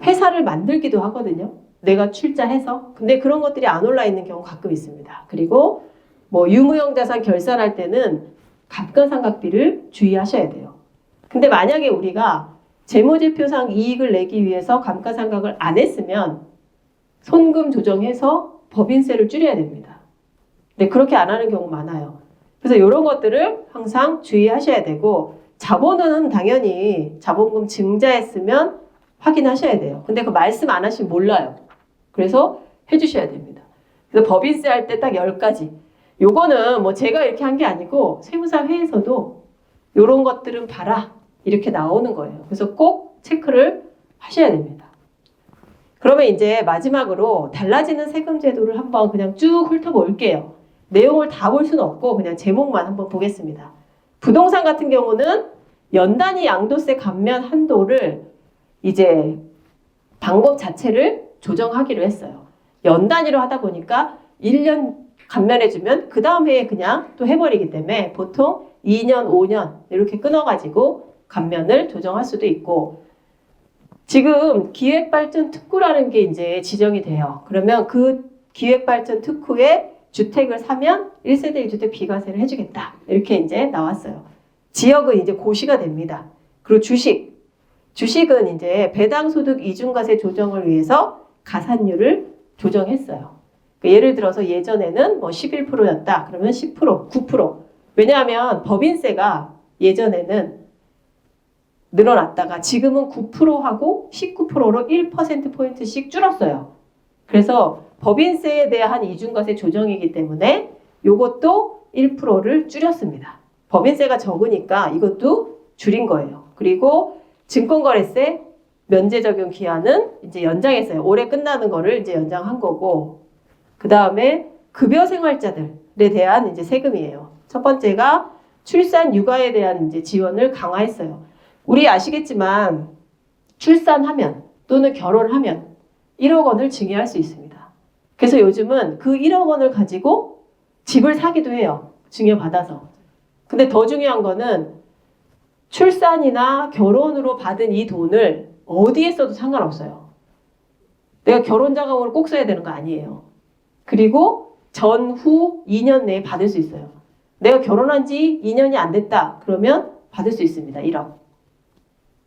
회사를 만들기도 하거든요. 내가 출자해서. 근데 그런 것들이 안 올라 있는 경우 가끔 있습니다. 그리고 뭐 유무형 자산 결산할 때는 감가상각비를 주의하셔야 돼요. 근데 만약에 우리가 재무제표상 이익을 내기 위해서 감가상각을 안 했으면 손금 조정해서 법인세를 줄여야 됩니다. 근데 그렇게 안 하는 경우 많아요. 그래서 이런 것들을 항상 주의하셔야 되고, 자본은 당연히 자본금 증자했으면 확인하셔야 돼요. 근데 그 말씀 안 하시면 몰라요. 그래서 해주셔야 됩니다. 그래서 법인세 할 때 딱 10가지. 요거는 뭐 제가 이렇게 한 게 아니고 세무사 회에서도 요런 것들은 봐라 이렇게 나오는 거예요. 그래서 꼭 체크를 하셔야 됩니다. 그러면 이제 마지막으로 달라지는 세금 제도를 한번 그냥 쭉 훑어볼게요. 내용을 다 볼 수는 없고 그냥 제목만 한번 보겠습니다. 부동산 같은 경우는 연단위 양도세 감면 한도를 이제 방법 자체를 조정하기로 했어요. 연단위로 하다 보니까 1년 감면해주면 그 다음 해에 그냥 또 해버리기 때문에 보통 2년, 5년 이렇게 끊어가지고 감면을 조정할 수도 있고, 지금 기획발전 특구라는 게 이제 지정이 돼요. 그러면 그 기획발전 특구에 주택을 사면 1세대 1주택 비과세를 해주겠다. 이렇게 이제 나왔어요. 지역은 이제 고시가 됩니다. 그리고 주식은 이제 배당소득 이중과세 조정을 위해서 가산율을 조정했어요. 예를 들어서 예전에는 뭐 11%였다. 그러면 10%, 9%. 왜냐하면 법인세가 예전에는 늘어났다가 지금은 9%하고 19%로 1%포인트씩 줄었어요. 그래서 법인세에 대한 이중과세 조정이기 때문에 이것도 1%를 줄였습니다. 법인세가 적으니까 이것도 줄인 거예요. 그리고 증권거래세 면제 적용 기한은 이제 연장했어요. 올해 끝나는 거를 이제 연장한 거고, 그 다음에 급여 생활자들에 대한 이제 세금이에요. 첫 번째가 출산 육아에 대한 이제 지원을 강화했어요. 우리 아시겠지만 출산하면 또는 결혼하면 1억 원을 증여할 수 있습니다. 그래서 요즘은 그 1억 원을 가지고 집을 사기도 해요. 증여받아서. 근데 더 중요한 거는 출산이나 결혼으로 받은 이 돈을 어디에 써도 상관없어요. 내가 결혼자금으로 꼭 써야 되는 거 아니에요. 그리고 전후 2년 내에 받을 수 있어요. 내가 결혼한 지 2년이 안 됐다. 그러면 받을 수 있습니다. 1억.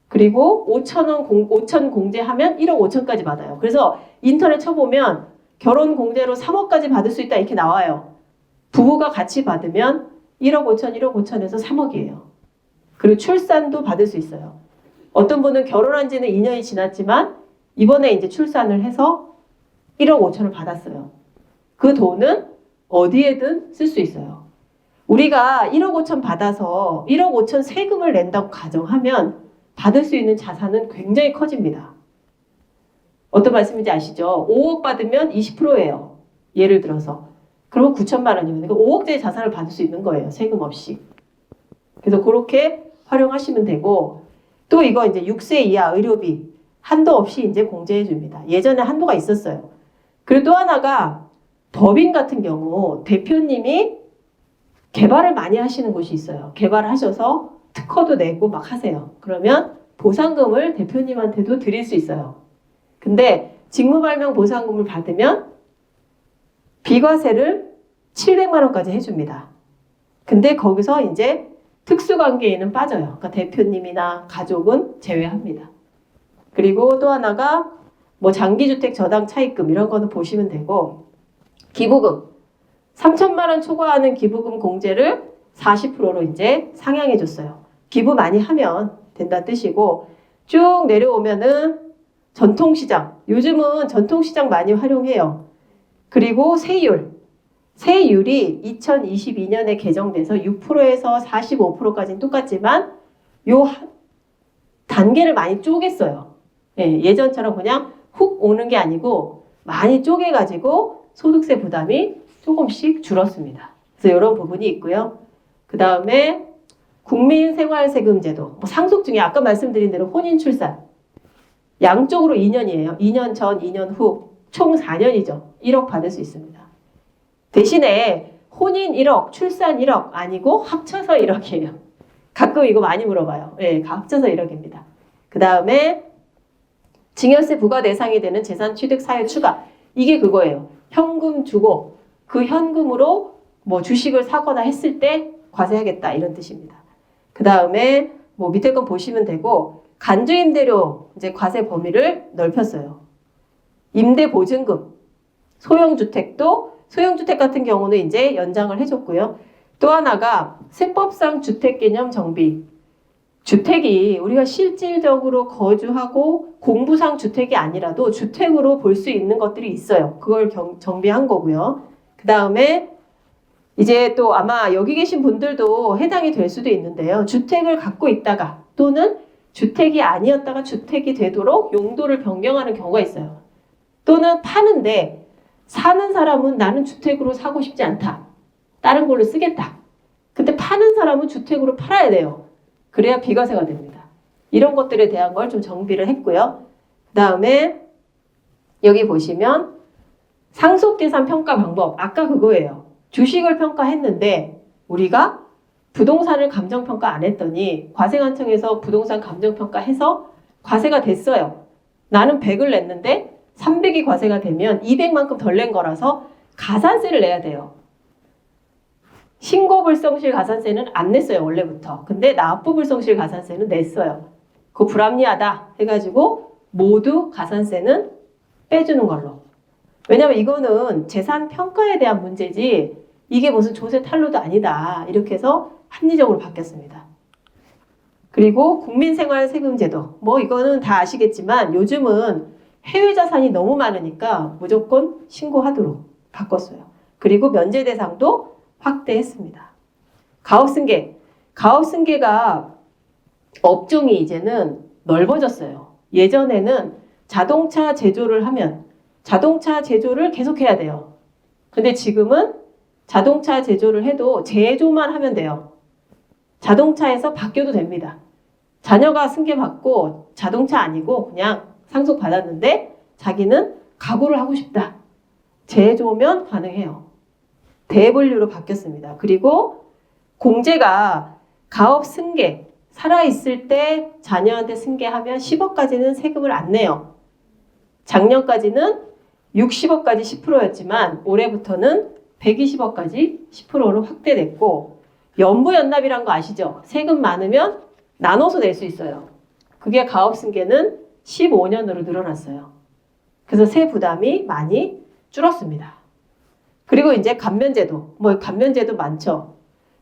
그리고 5천 공제하면 1억 5천까지 받아요. 그래서 인터넷 쳐보면 결혼 공제로 3억까지 받을 수 있다 이렇게 나와요. 부부가 같이 받으면 1억 5천, 1억 5천에서 3억이에요. 그리고 출산도 받을 수 있어요. 어떤 분은 결혼한 지는 2년이 지났지만 이번에 이제 출산을 해서 1억 5천을 받았어요. 그 돈은 어디에든 쓸 수 있어요. 우리가 1억 5천 받아서 1억 5천 세금을 낸다고 가정하면 받을 수 있는 자산은 굉장히 커집니다. 어떤 말씀인지 아시죠? 5억 받으면 20%예요. 예를 들어서. 그러면 9천만 원이면 5억짜리 자산을 받을 수 있는 거예요. 세금 없이. 그래서 그렇게 활용하시면 되고, 또 이거 이제 6세 이하 의료비 한도 없이 이제 공제해 줍니다. 예전에 한도가 있었어요. 그리고 또 하나가 법인 같은 경우 대표님이 개발을 많이 하시는 곳이 있어요. 개발하셔서 특허도 내고 막 하세요. 그러면 보상금을 대표님한테도 드릴 수 있어요. 근데 직무발명 보상금을 받으면 비과세를 700만 원까지 해줍니다. 근데 거기서 이제 특수관계인은 빠져요. 그러니까 대표님이나 가족은 제외합니다. 그리고 또 하나가 뭐 장기주택 저당 차입금 이런 거는 보시면 되고, 기부금 3천만 원 초과하는 기부금 공제를 40%로 이제 상향해 줬어요. 기부 많이 하면 된다는 뜻이고, 쭉 내려오면은 전통시장, 요즘은 전통시장 많이 활용해요. 그리고 세율이 2022년에 개정돼서 6%에서 45%까지는 똑같지만 요 단계를 많이 쪼갰어요. 예, 예전처럼 그냥 훅 오는 게 아니고 많이 쪼개가지고 소득세 부담이 조금씩 줄었습니다. 그래서 이런 부분이 있고요. 그 다음에 국민생활세금제도, 뭐 상속 중에 아까 말씀드린 대로 혼인 출산 양쪽으로 2년이에요. 2년 전, 2년 후, 총 4년이죠. 1억 받을 수 있습니다. 대신에 혼인 1억, 출산 1억 아니고 합쳐서 1억이에요. 가끔 이거 많이 물어봐요. 네, 합쳐서 1억입니다. 그 다음에 증여세 부과 대상이 되는 재산 취득 사유 추가. 이게 그거예요. 현금 주고 그 현금으로 뭐 주식을 사거나 했을 때 과세하겠다 이런 뜻입니다. 그 다음에 뭐 밑에 건 보시면 되고 간주임대료 이제 과세 범위를 넓혔어요. 임대보증금, 소형주택도 소형주택 같은 경우는 이제 연장을 해줬고요. 또 하나가 세법상 주택개념 정비. 주택이 우리가 실질적으로 거주하고 공부상 주택이 아니라도 주택으로 볼 수 있는 것들이 있어요. 그걸 정비한 거고요. 그 다음에 이제 또 아마 여기 계신 분들도 해당이 될 수도 있는데요. 주택을 갖고 있다가 또는 주택이 아니었다가 주택이 되도록 용도를 변경하는 경우가 있어요. 또는 파는데 사는 사람은 나는 주택으로 사고 싶지 않다. 다른 걸로 쓰겠다. 근데 파는 사람은 주택으로 팔아야 돼요. 그래야 비과세가 됩니다. 이런 것들에 대한 걸 좀 정비를 했고요. 그 다음에 여기 보시면 상속재산 평가 방법. 아까 그거예요. 주식을 평가했는데 우리가 부동산을 감정평가 안 했더니 과세관청에서 부동산 감정평가해서 과세가 됐어요. 나는 100을 냈는데 300이 과세가 되면 200만큼 덜 낸 거라서 가산세를 내야 돼요. 신고불성실 가산세는 안 냈어요, 원래부터. 근데 납부불성실 가산세는 냈어요. 그거 불합리하다 해가지고 모두 가산세는 빼주는 걸로. 왜냐면 이거는 재산 평가에 대한 문제지 이게 무슨 조세 탈루도 아니다. 이렇게 해서 합리적으로 바뀌었습니다. 그리고 국민생활세금제도. 뭐 이거는 다 아시겠지만 요즘은 해외 자산이 너무 많으니까 무조건 신고하도록 바꿨어요. 그리고 면제 대상도 확대했습니다. 가업승계. 가업승계가 업종이 이제는 넓어졌어요. 예전에는 자동차 제조를 하면 자동차 제조를 계속해야 돼요. 근데 지금은 자동차 제조를 해도 제조만 하면 돼요. 자동차에서 바뀌어도 됩니다. 자녀가 승계받고 자동차 아니고 그냥 상속받았는데 자기는 가구를 하고 싶다. 제조면 가능해요. 대분류로 바뀌었습니다. 그리고 공제가 가업 승계, 살아있을 때 자녀한테 승계하면 10억까지는 세금을 안 내요. 작년까지는 60억까지 10%였지만 올해부터는 120억까지 10%로 확대됐고 연부연납이란 거 아시죠? 세금 많으면 나눠서 낼 수 있어요. 그게 가업승계는 15년으로 늘어났어요. 그래서 세 부담이 많이 줄었습니다. 그리고 이제 감면제도, 뭐 감면제도 많죠.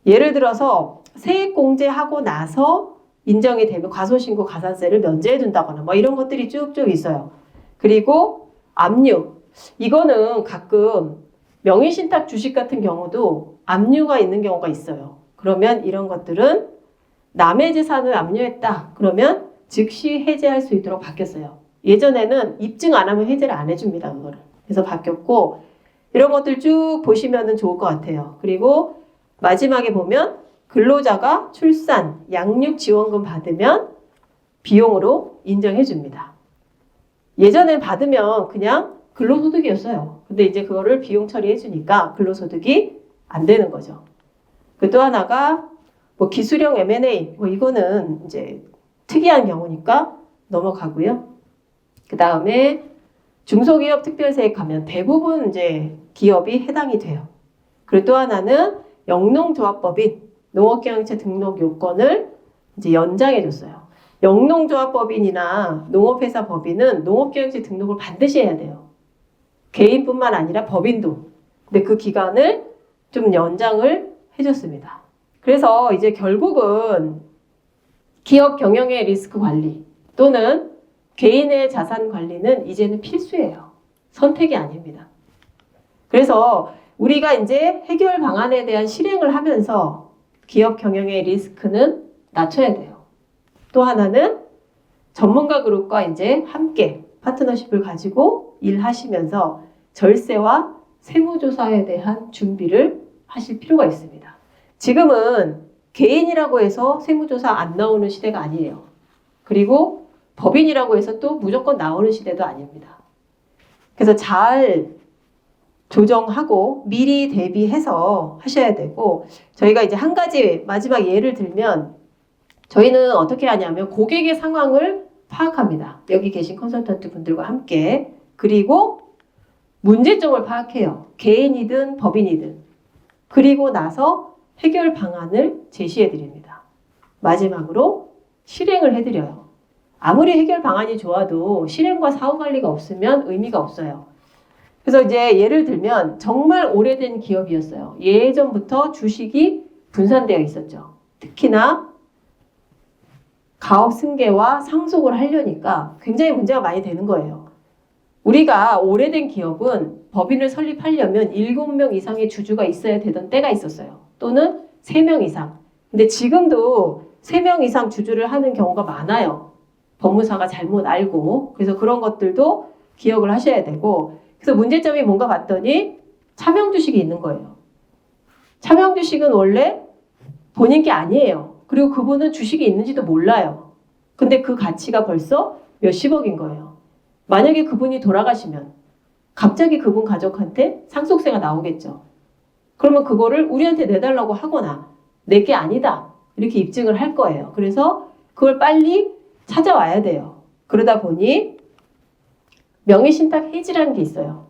예를 들어서 세액공제하고 나서 인정이 되면 과소신고 가산세를 면제해 준다거나 뭐 이런 것들이 쭉쭉 있어요. 그리고 압류, 이거는 가끔 명의신탁 주식 같은 경우도 압류가 있는 경우가 있어요. 그러면 이런 것들은 남의 재산을 압류했다. 그러면 즉시 해제할 수 있도록 바뀌었어요. 예전에는 입증 안 하면 해제를 안 해줍니다. 그거를. 그래서 바뀌었고 이런 것들 쭉 보시면 좋을 것 같아요. 그리고 마지막에 보면 근로자가 출산, 양육 지원금 받으면 비용으로 인정해 줍니다. 예전에 받으면 그냥 근로소득이었어요. 근데 이제 그거를 비용 처리해 주니까 근로소득이 안 되는 거죠. 그 또 하나가 뭐 기술형 M&A, 뭐 이거는 이제 특이한 경우니까 넘어가고요. 그 다음에 중소기업 특별세액 가면 대부분 이제 기업이 해당이 돼요. 그리고 또 하나는 영농조합법인 농업경영체 등록 요건을 이제 연장해 줬어요. 영농조합법인이나 농업회사 법인은 농업경영체 등록을 반드시 해야 돼요. 개인뿐만 아니라 법인도. 근데 그 기간을 좀 연장을 해줬습니다. 그래서 이제 결국은 기업 경영의 리스크 관리 또는 개인의 자산 관리는 이제는 필수예요. 선택이 아닙니다. 그래서 우리가 이제 해결 방안에 대한 실행을 하면서 기업 경영의 리스크는 낮춰야 돼요. 또 하나는 전문가 그룹과 이제 함께 파트너십을 가지고 일하시면서 절세와 세무조사에 대한 준비를 하실 필요가 있습니다. 지금은 개인이라고 해서 세무조사 안 나오는 시대가 아니에요. 그리고 법인이라고 해서 또 무조건 나오는 시대도 아닙니다. 그래서 잘 조정하고 미리 대비해서 하셔야 되고, 저희가 이제 한 가지 마지막 예를 들면, 저희는 어떻게 하냐면 고객의 상황을 파악합니다. 여기 계신 컨설턴트 분들과 함께. 그리고 문제점을 파악해요. 개인이든 법인이든. 그리고 나서 해결 방안을 제시해 드립니다. 마지막으로 실행을 해드려요. 아무리 해결 방안이 좋아도 실행과 사후 관리가 없으면 의미가 없어요. 그래서 이제 예를 들면 정말 오래된 기업이었어요. 예전부터 주식이 분산되어 있었죠. 특히나 가업 승계와 상속을 하려니까 굉장히 문제가 많이 되는 거예요. 우리가 오래된 기업은 법인을 설립하려면 7명 이상의 주주가 있어야 되던 때가 있었어요. 또는 3명 이상. 근데 지금도 3명 이상 주주를 하는 경우가 많아요. 법무사가 잘못 알고. 그래서 그런 것들도 기억을 하셔야 되고. 그래서 문제점이 뭔가 봤더니 차명 주식이 있는 거예요. 차명 주식은 원래 본인 게 아니에요. 그리고 그분은 주식이 있는지도 몰라요. 근데 그 가치가 벌써 몇십억인 거예요. 만약에 그분이 돌아가시면 갑자기 그분 가족한테 상속세가 나오겠죠. 그러면 그거를 우리한테 내달라고 하거나 내 게 아니다 이렇게 입증을 할 거예요. 그래서 그걸 빨리 찾아와야 돼요. 그러다 보니 명의신탁 해지라는 게 있어요.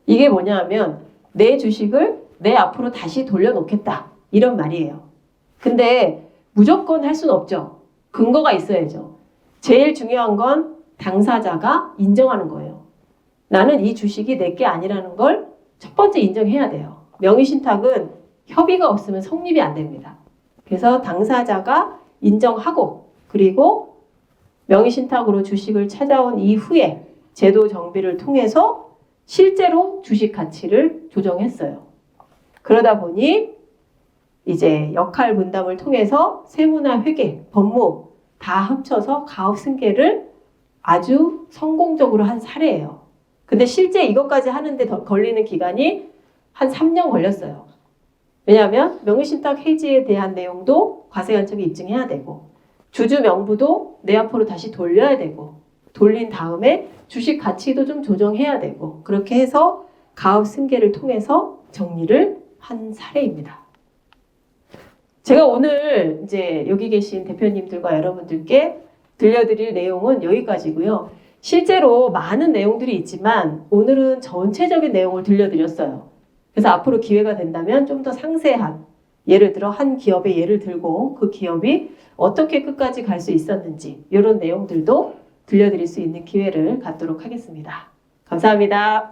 이게 뭐냐 하면 내 주식을 내 앞으로 다시 돌려놓겠다 이런 말이에요. 근데 무조건 할 수는 없죠. 근거가 있어야죠. 제일 중요한 건 당사자가 인정하는 거예요. 나는 이 주식이 내 게 아니라는 걸 첫 번째 인정해야 돼요. 명의신탁은 협의가 없으면 성립이 안 됩니다. 그래서 당사자가 인정하고 그리고 명의신탁으로 주식을 찾아온 이후에 제도 정비를 통해서 실제로 주식 가치를 조정했어요. 그러다 보니 이제 역할 분담을 통해서 세무나 회계, 법무 다 합쳐서 가업 승계를 아주 성공적으로 한 사례예요. 근데 실제 이것까지 하는데 더 걸리는 기간이 한 3년 걸렸어요. 왜냐하면 명의신탁 해지에 대한 내용도 과세관청이 입증해야 되고 주주 명부도 내 앞으로 다시 돌려야 되고 돌린 다음에 주식 가치도 좀 조정해야 되고 그렇게 해서 가업 승계를 통해서 정리를 한 사례입니다. 제가 오늘 이제 여기 계신 대표님들과 여러분들께 들려드릴 내용은 여기까지고요. 실제로 많은 내용들이 있지만 오늘은 전체적인 내용을 들려드렸어요. 그래서 앞으로 기회가 된다면 좀 더 상세한 예를 들어 한 기업의 예를 들고 그 기업이 어떻게 끝까지 갈 수 있었는지 이런 내용들도 들려드릴 수 있는 기회를 갖도록 하겠습니다. 감사합니다.